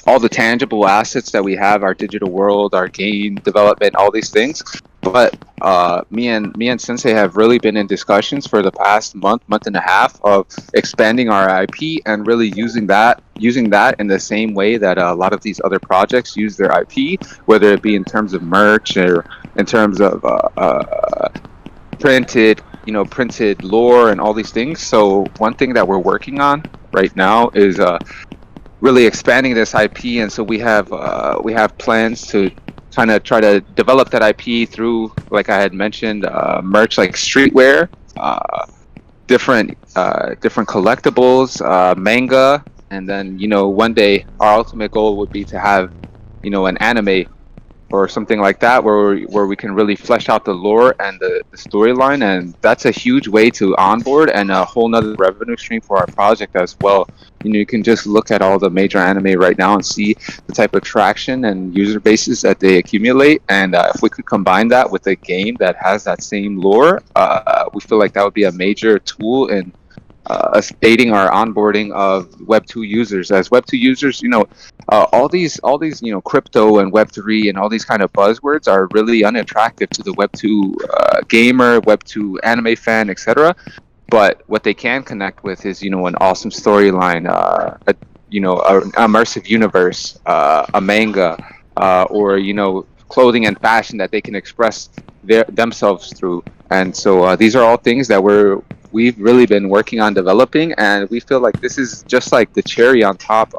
all the tangible assets that we have, our digital world, our game development, all these things. But me and Sensei have really been in discussions for the past month and a half of expanding our IP and really using that in the same way that a lot of these other projects use their IP, whether it be in terms of merch or in terms of printed lore and all these things. So one thing that we're working on right now is really expanding this IP, and so we have plans to kind of try to develop that IP through, like I had mentioned, merch like streetwear, different collectibles, manga, and then one day our ultimate goal would be to have an anime or something like that, where we can really flesh out the lore and the storyline, and that's a huge way to onboard and a whole nother revenue stream for our project as well. You can just look at all the major anime right now and see the type of traction and user bases that they accumulate, and if we could combine that with a game that has that same lore, we feel like that would be a major tool in us aiding our onboarding of Web2 users. As Web2 users, all these crypto and Web3 and all these kind of buzzwords are really unattractive to the Web2 gamer, Web2 anime fan, etc. but what they can connect with is, an awesome storyline, an immersive universe, a manga, or clothing and fashion that they can express themselves through. And so these are all things that we've really been working on developing, and we feel like this is just like the cherry on top.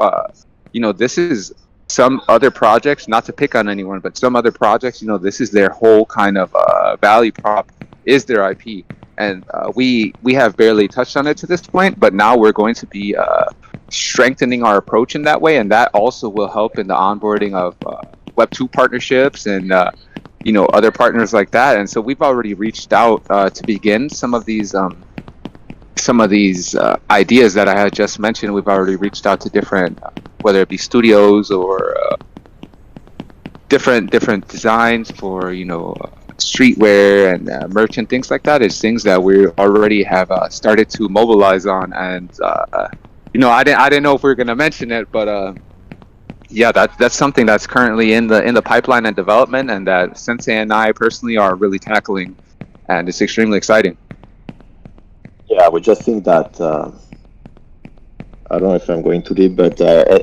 This is some other projects, not to pick on anyone, but some other projects, this is their whole kind of value prop is their IP. And we have barely touched on it to this point, but now we're going to be strengthening our approach in that way, and that also will help in the onboarding of Web2 partnerships and other partners like that. And so we've already reached out to begin some of these ideas that I had just mentioned. We've already reached out to different, whether it be studios or different designs for streetwear and merch and things like that. Is things that we already have started to mobilize on. And I didn't know if we were going to mention it, but yeah, that's something that's currently in the pipeline and development, and that Sensei and I personally are really tackling, and it's extremely exciting. Yeah, we just think that I don't know if I'm going too deep, but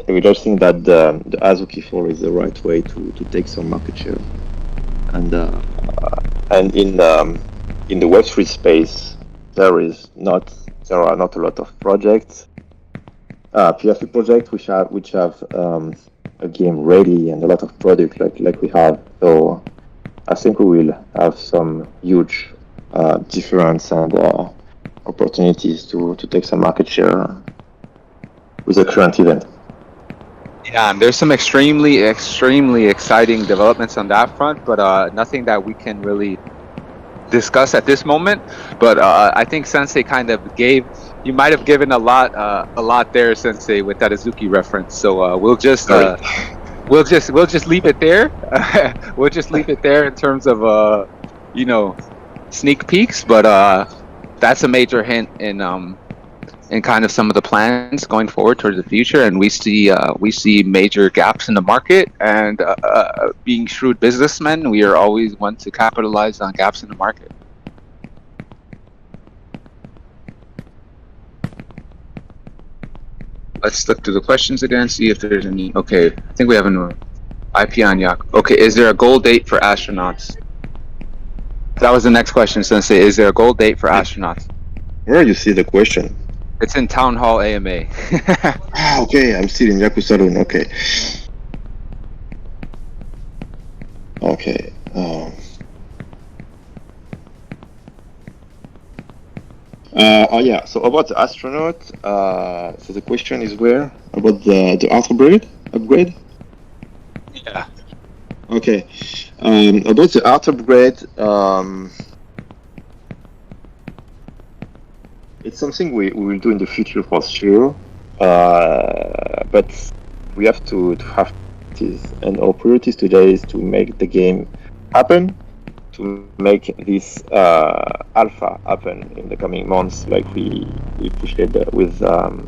we just think that the Azuki 4 is the right way to take some market share, and in the Web3 space there are not a lot of projects, PFP projects which have a game ready and a lot of product like we have. So I think we will have some huge difference and opportunities to take some market share with the current event. Yeah, and there's some extremely exciting developments on that front, but nothing that we can really discuss at this moment. But I think Sensei kind of you might have given a lot there, Sensei, with that Azuki reference. So we'll just leave it there. We'll just leave it there in terms of sneak peeks. But that's a major hint in kind of some of the plans going forward towards the future. And we see major gaps in the market. And being shrewd businessmen, we are always one to capitalize on gaps in the market. Let's look through the questions again, see if there's any. Okay, I think we have an IP on Yaku. Okay, is there a goal date for astronauts? That was the next question, Sensei. Is there a goal date for astronauts? Where you see the question? It's in Town Hall AMA. Okay, I'm still in Yaku Saloon. Okay. Yeah. So about the astronaut. So the question is where about the upgrade? Yeah. Okay. About the art upgrade. It's something we will do in the future for sure, but we have to have this, and our priorities today is to make the game happen, to make this alpha happen in the coming months, like we pushed it with the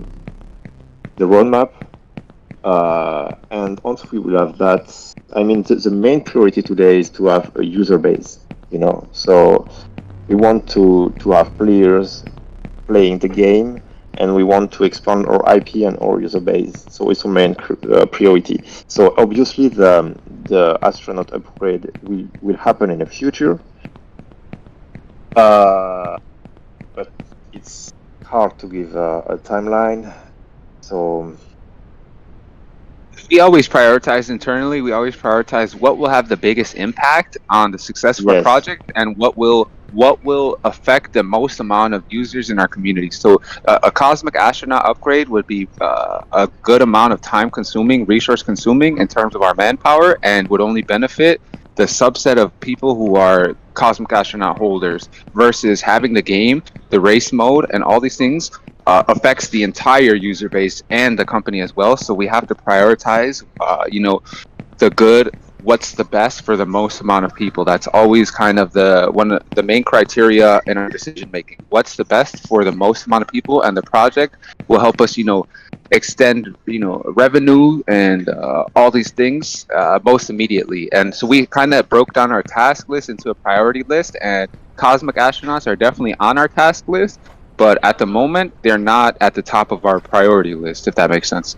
roadmap, and once we will have that, I mean the main priority today is to have a user base, so we want to have players playing the game, and we want to expand our IP and our user base. So it's our main priority. So obviously the astronaut upgrade will happen in the future, but it's hard to give a timeline. So we always prioritize internally. We always prioritize what will have the biggest impact on the success of our project, and what will affect the most amount of users in our community. So a cosmic astronaut upgrade would be a good amount of time consuming, resource consuming in terms of our manpower, and would only benefit the subset of people who are cosmic astronaut holders, versus having the game, the race mode, and all these things affects the entire user base and the company as well. So we have to prioritize the good, what's the best for the most amount of people. That's always kind of one of the main criteria in our decision making. What's the best for the most amount of people, and the project will help us extend revenue and all these things most immediately. And so we kind of broke down our task list into a priority list, and cosmic astronauts are definitely on our task list, but at the moment they're not at the top of our priority list, if that makes sense.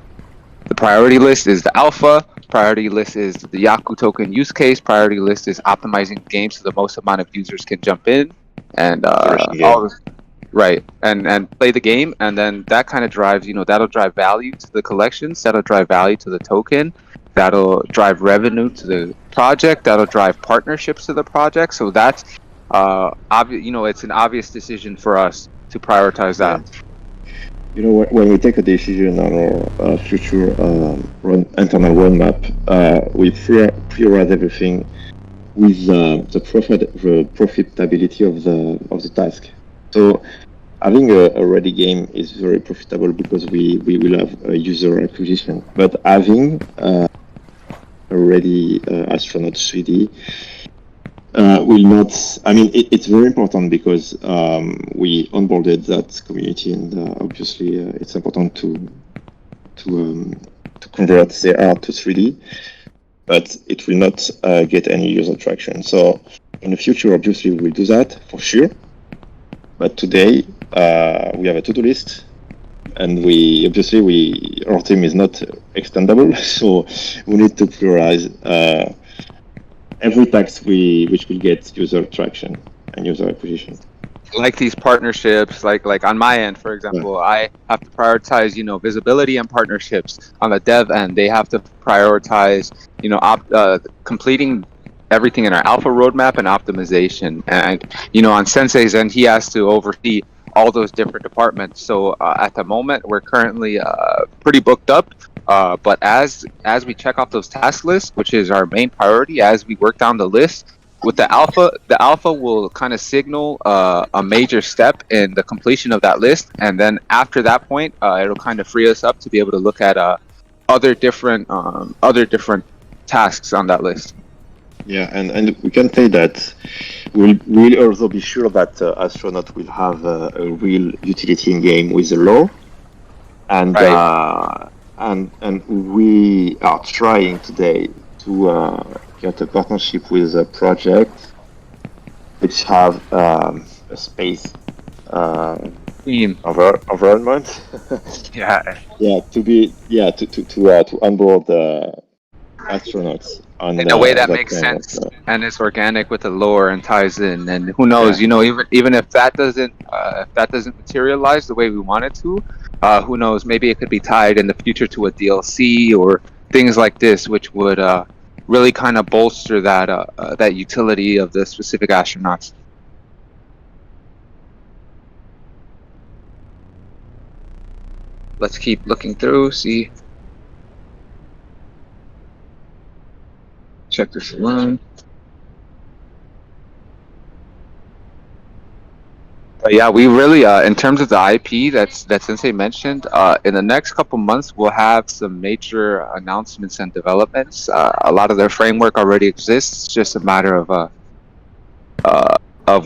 The priority list is the alpha, priority list is the Yaku token use case, priority list is optimizing the game so the most amount of users can jump in and all this, right, and play the game, and then that kind of drives, that'll drive value to the collections, that'll drive value to the token, that'll drive revenue to the project, that'll drive partnerships to the project. So that's it's an obvious decision for us to prioritize that. When we take a decision on our future internal roadmap, we prioritize everything with the profitability of the task. So having a ready game is very profitable because we will have a user acquisition. But having a ready astronaut 3D will not. I mean, it's very important because we onboarded that community, and obviously it's important to convert the art to 3D, but it will not get any user traction. So in the future, obviously, we will do that for sure. But today we have a to-do list, and our team is not extendable, so we need to prioritize every task which will get user traction and user acquisition. Like these partnerships, like on my end, for example, I have to prioritize, visibility and partnerships. On the dev end, they have to prioritize, completing everything in our alpha roadmap and optimization. And, on Sensei's end, he has to oversee all those different departments. So at the moment, we're currently pretty booked up. But as we check off those task lists, which is our main priority, as we work down the list, with the alpha will kind of signal a major step in the completion of that list, and then after that point, it'll kind of free us up to be able to look at other different tasks on that list. Yeah, and we can say that we'll also be sure that Astronaut will have a real utility in game with the lore, and right. And we are trying today to get a partnership with a project which have a space environment. To onboard astronauts in a way that makes sense and is organic with the lore and ties in. And who knows, even if that doesn't materialize the way we want it to, who knows, maybe it could be tied in the future to a DLC or things like this, which would really kind of bolster that utility of the specific astronauts. Let's keep looking through, see. Check this one. Yeah, we really, in terms of the IP that Sensei mentioned, in the next couple months, we'll have some major announcements and developments. A lot of their framework already exists. It's just a matter of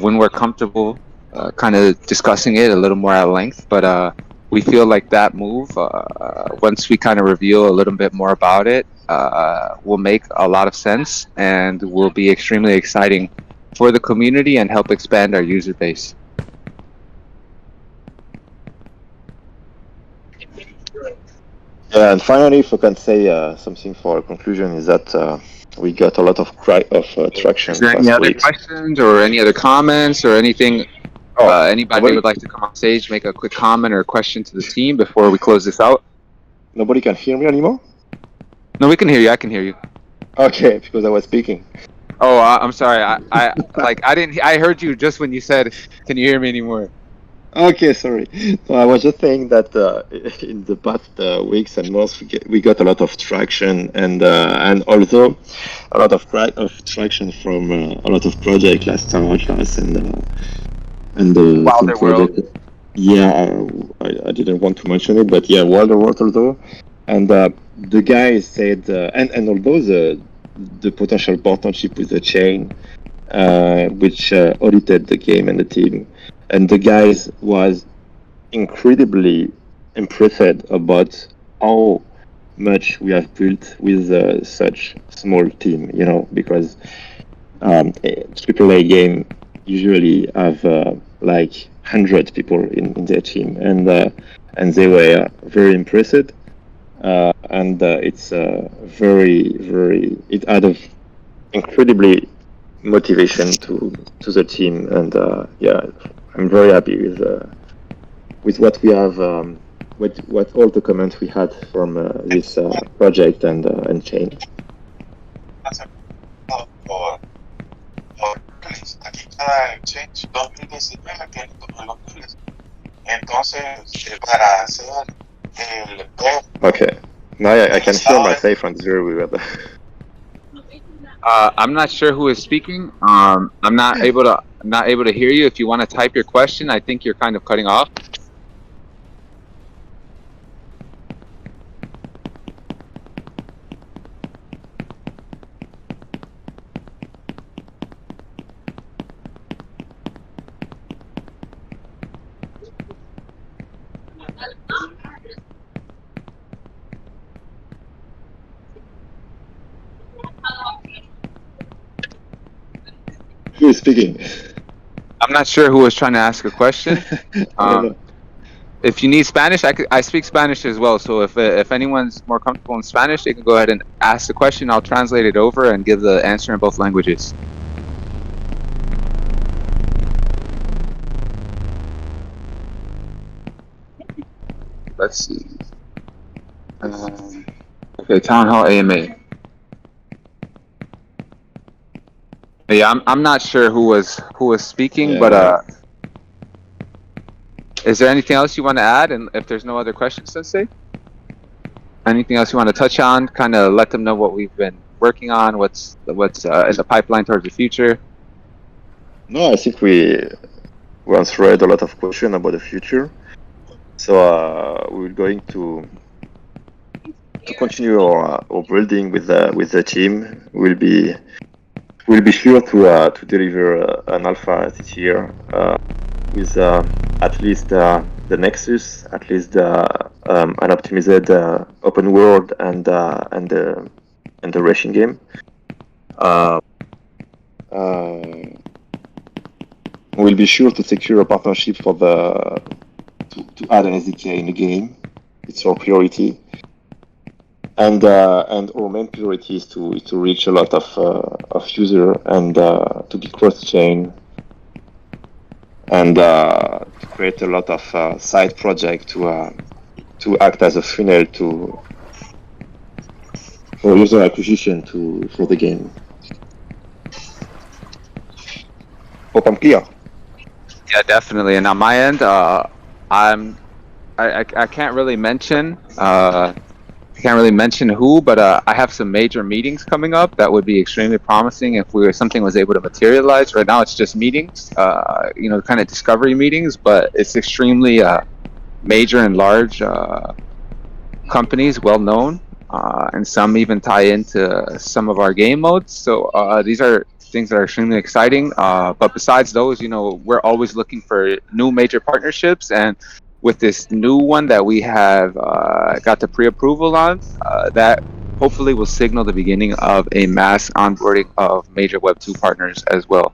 when we're comfortable kind of discussing it a little more at length. But we feel like that move, once we kind of reveal a little bit more about it, will make a lot of sense and will be extremely exciting for the community and help expand our user base. Yeah, and finally, if I can say something for a conclusion, is that we got a lot of traction. Is there any other questions or any other comments or anything? Anybody would like to come on stage, make a quick comment or a question to the team before we close this out? Nobody can hear me anymore? No, we can hear you. I can hear you. Okay, because I was speaking. Oh, I'm sorry. I heard you just when you said, "Can you hear me anymore?" Okay, sorry. So I was just saying that in the past weeks and months, we got a lot of traction, and also a lot of traction from a lot of projects like Star Atlas and Wilder World. Yeah, I didn't want to mention it, but yeah, Wilder World also. And the guy said, and although the potential partnership with the chain, which audited the game and the team. And the guys was incredibly impressed about how much we have built with such small team, because AAA game usually have like 100 people in their team, and they were very impressed. And it's very it added incredibly motivation to the team, and yeah, I'm very happy with what we have, what all the comments we had from this project and chain. Aquí cada exchange 2019 tiene todos los tools. Entonces, para hacer el Okay, now I can hear myself and it's very weird. I'm not sure who is speaking. I'm not able to hear you. If you want to type your question, I think you're kind of cutting off. Who is speaking? I'm not sure who was trying to ask a question. If you need Spanish, I speak Spanish as well. So if anyone's more comfortable in Spanish, they can go ahead and ask the question. I'll translate it over and give the answer in both languages. Let's see. Okay, Town Hall AMA. Yeah, I'm not sure who was speaking, Yeah. but is there anything else you want to add? And if there's no other questions, Sensei, anything else you want to touch on? Kind of let them know what we've been working on, what's in the pipeline towards the future. No, I think we answered a lot of questions about the future. So we're going to continue our building with the team. We'll be sure to deliver an alpha this year with at least the Nexus, at least an optimized open world and the racing game. We'll be sure to secure a partnership for to add an SDK in the game. It's our priority. And our main priority is to reach a lot of user and to be cross-chain and to create a lot of side project to act as a funnel for user acquisition for the game. Hope I'm clear. Yeah, definitely. And on my end, I can't really mention. I can't really mention who, but I have some major meetings coming up that would be extremely promising if something was able to materialize. Right now, it's just meetings, kind of discovery meetings, but it's extremely major and large companies, well known, and some even tie into some of our game modes. So these are things that are extremely exciting. But besides those, we're always looking for new major partnerships, and with this new one that we have got the pre-approval on, that hopefully will signal the beginning of a mass onboarding of major Web 2 partners as well.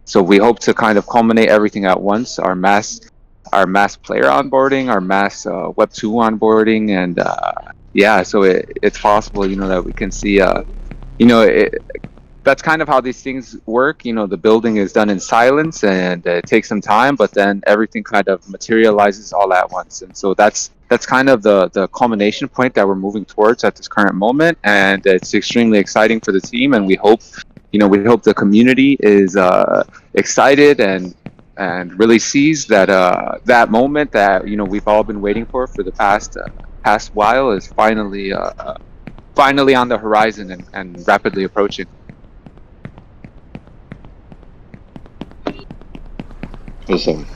So we hope to kind of culminate everything at once: our mass player onboarding, our mass Web 2 onboarding, and so it's possible, that we can see, that's kind of how these things work. The building is done in silence and it takes some time, but then everything kind of materializes all at once. And so that's kind of the culmination point that we're moving towards at this current moment. And it's extremely exciting for the team. And we hope the community is excited and really sees that that moment that, we've all been waiting for the past while is finally on the horizon and rapidly approaching. Awesome.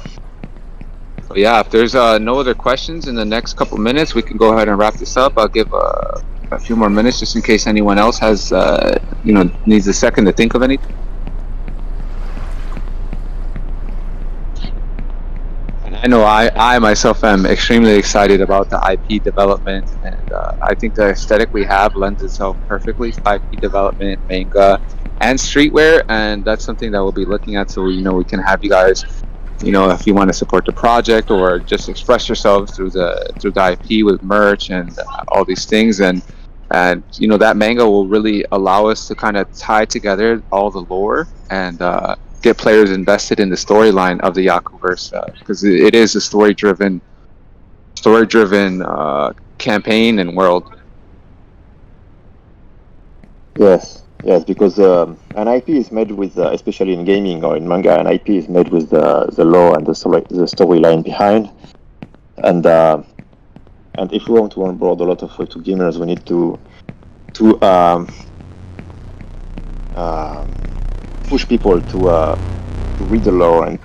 So yeah, if there's no other questions in the next couple minutes, we can go ahead and wrap this up. I'll give a few more minutes just in case anyone else has, needs a second to think of anything. And I know I myself am extremely excited about the IP development, and I think the aesthetic we have lends itself perfectly to IP development, manga, and streetwear, and that's something that we'll be looking at. So we can have you guys, if you want to support the project or just express yourselves through the IP with merch and all these things, and that manga will really allow us to kind of tie together all the lore and get players invested in the storyline of the Yakuverse, because it is a story-driven campaign and world. Yes, because an IP is made with, especially in gaming or in manga, an IP is made with the lore and the storyline behind. And if we want to onboard a lot of Web2 gamers, we need to push people to read the lore and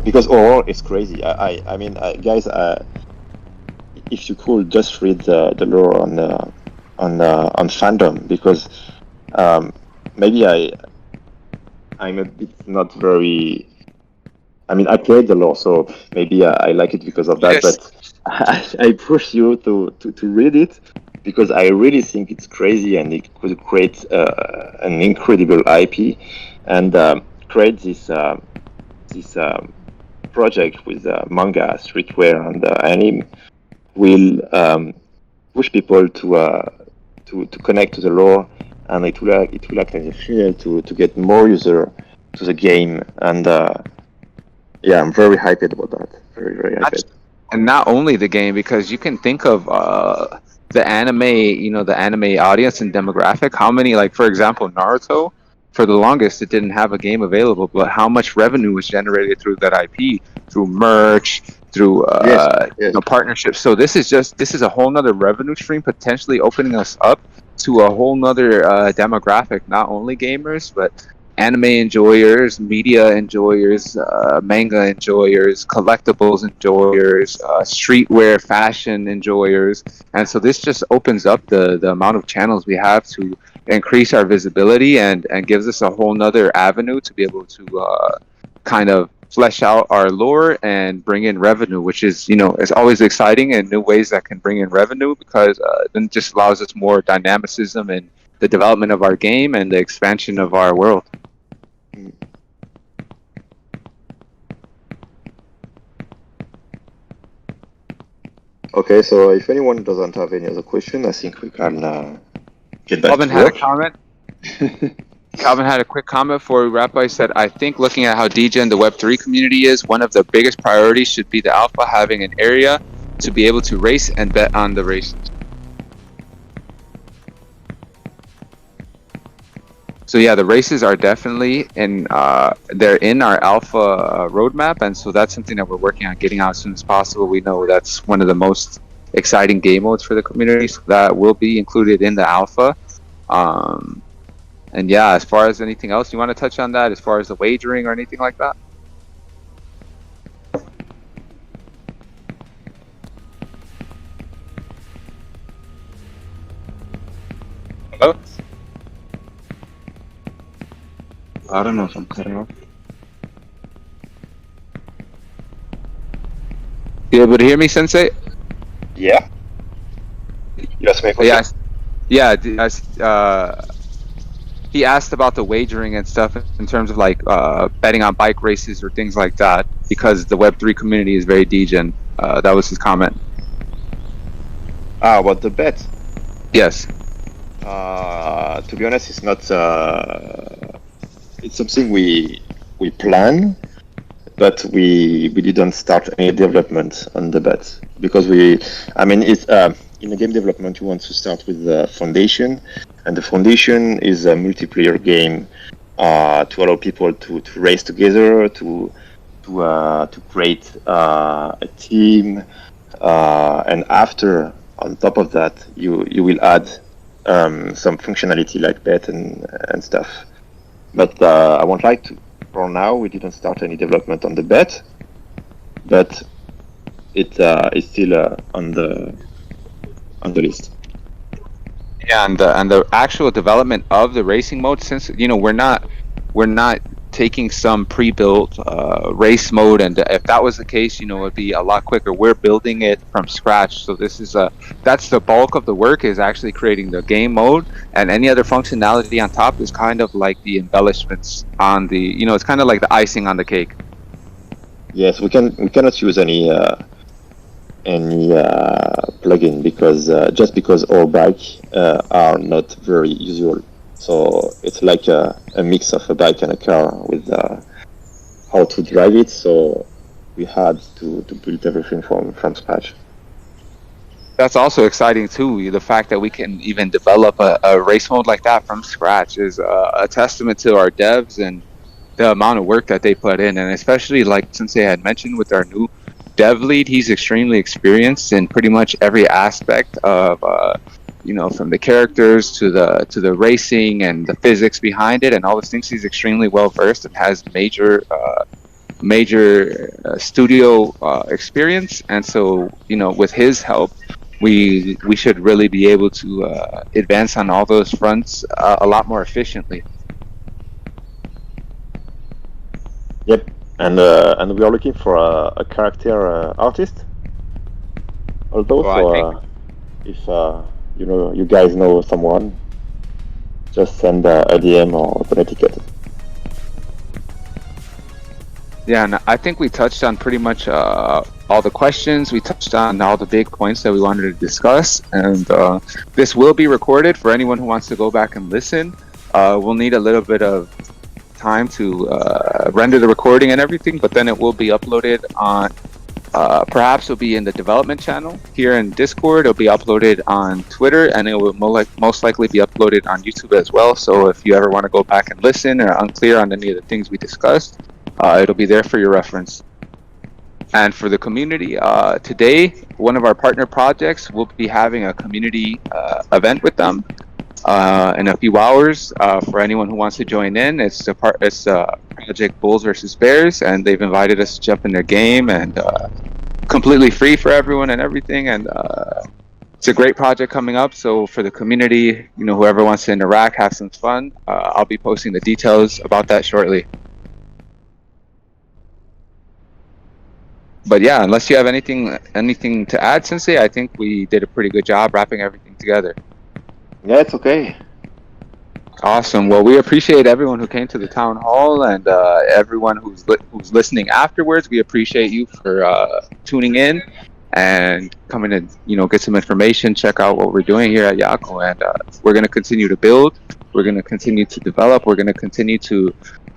because lore is crazy. I mean, guys, if you could just read the lore on fandom, because maybe I'm a bit not very. I mean, I played the lore, so maybe I like it because of that. Yes. But I push you to read it, because I really think it's crazy, and it could create an incredible IP, and create this project with manga, streetwear, and anime will push people to connect to the lore, and it will act as a funnel to get more user to the game, and yeah, I'm very hyped about that. Very hyped. And not only the game, because you can think of the anime, the anime audience and demographic. How many, like for example, Naruto, for the longest it didn't have a game available, but how much revenue was generated through that IP, through merch, through Yes. partnerships. So this is a whole nother revenue stream, potentially opening us up to a whole nother demographic, not only gamers, but anime enjoyers, media enjoyers, manga enjoyers, collectibles enjoyers, streetwear fashion enjoyers. And so this just opens up the amount of channels we have to increase our visibility, and gives us a whole nother avenue to be able to kind of flesh out our lore and bring in revenue, which is, it's always exciting, and new ways that can bring in revenue, because then it just allows us more dynamicism in the development of our game and the expansion of our world. Okay, so if anyone doesn't have any other question, I think we can get back Calvin to had work. a comment. Calvin had a quick comment before we wrap up. He said, I think looking at how DJ and the Web3 community is, one of the biggest priorities should be the alpha having an area to be able to race and bet on the races. So yeah, the races are definitely they're in our alpha roadmap, and so that's something that we're working on getting out as soon as possible. We know that's one of the most exciting game modes for the community, so that will be included in the alpha. And yeah, as far as anything else you want to touch on that, as far as the wagering or anything like that? Hello? I don't know if I'm cutting off. You able to hear me, Sensei? Yeah. You asked me a question? He asked about the wagering and stuff in terms of like betting on bike races or things like that, because the Web3 community is very degen. That was his comment. About the bet? Yes. To be honest, it's not. It's something we plan, but we didn't start any development on the bet, because it's in the game development you want to start with the foundation, and the foundation is a multiplayer game to allow people to race together, to create a team, and after, on top of that, you will add some functionality like bet and stuff. But I won't lie to. For now, we didn't start any development on the bet, but it's still on the list. Yeah, and the actual development of the racing mode, since we're not taking some pre-built race mode, and if that was the case, it'd be a lot quicker. We're building it from scratch, so that's the bulk of the work, is actually creating the game mode, and any other functionality on top is kind of like the embellishments on the, it's kind of like the icing on the cake. Yes, we cannot use any plugin because our bike are not very usual. So it's like a mix of a bike and a car with how to drive it. So we had to build everything from scratch. That's also exciting too. The fact that we can even develop a race mode like that from scratch is a testament to our devs and the amount of work that they put in. And especially, like Sensei had mentioned, with our new dev lead, he's extremely experienced in pretty much every aspect of from the characters to the racing and the physics behind it and all those things. He's extremely well versed and has major studio experience. And so, with his help, we should really be able to advance on all those fronts a lot more efficiently. Yep, and we are looking for a character artist. Although, if you guys know someone, just send a DM or an etiquette. Yeah, and I think we touched on pretty much all the questions. We touched on all the big points that we wanted to discuss, and this will be recorded for anyone who wants to go back and listen. We'll need a little bit of time to render the recording and everything, but then it will be uploaded on perhaps it'll be in the development channel here in Discord. It'll be uploaded on Twitter, and it will most likely be uploaded on YouTube as well. So if you ever want to go back and listen or are unclear on any of the things we discussed, it'll be there for your reference. And for the community, today, one of our partner projects will be having a community event with them in a few hours. For anyone who wants to join in, it's Project Bulls versus Bears, and they've invited us to jump in their game, and completely free for everyone and everything. And it's a great project coming up. So for the community, whoever wants to interact, have some fun, I'll be posting the details about that shortly. But yeah, unless you have anything to add, Sensei, I think we did a pretty good job wrapping everything together. Yeah, it's okay. Awesome. Well, we appreciate everyone who came to the town hall, and everyone who's listening afterwards. We appreciate you for tuning in and coming to get some information, check out what we're doing here at Yaku, and we're going to continue to build. We're going to continue to develop. We're going to continue to,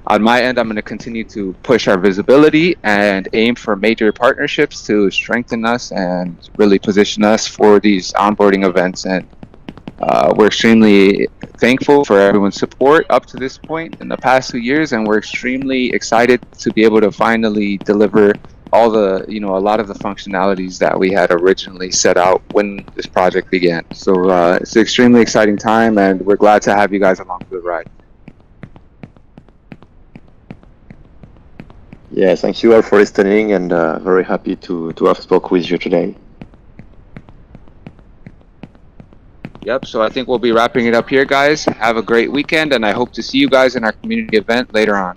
on my end, I'm going to continue to push our visibility and aim for major partnerships to strengthen us and really position us for these onboarding events. And we're extremely thankful for everyone's support up to this point in the past 2 years, and we're extremely excited to be able to finally deliver all the, a lot of the functionalities that we had originally set out when this project began. So it's an extremely exciting time, and we're glad to have you guys along for the ride. Yeah, thank you all for listening, and very happy to have spoke with you today. Yep, so I think we'll be wrapping it up here, guys. Have a great weekend, and I hope to see you guys in our community event later on.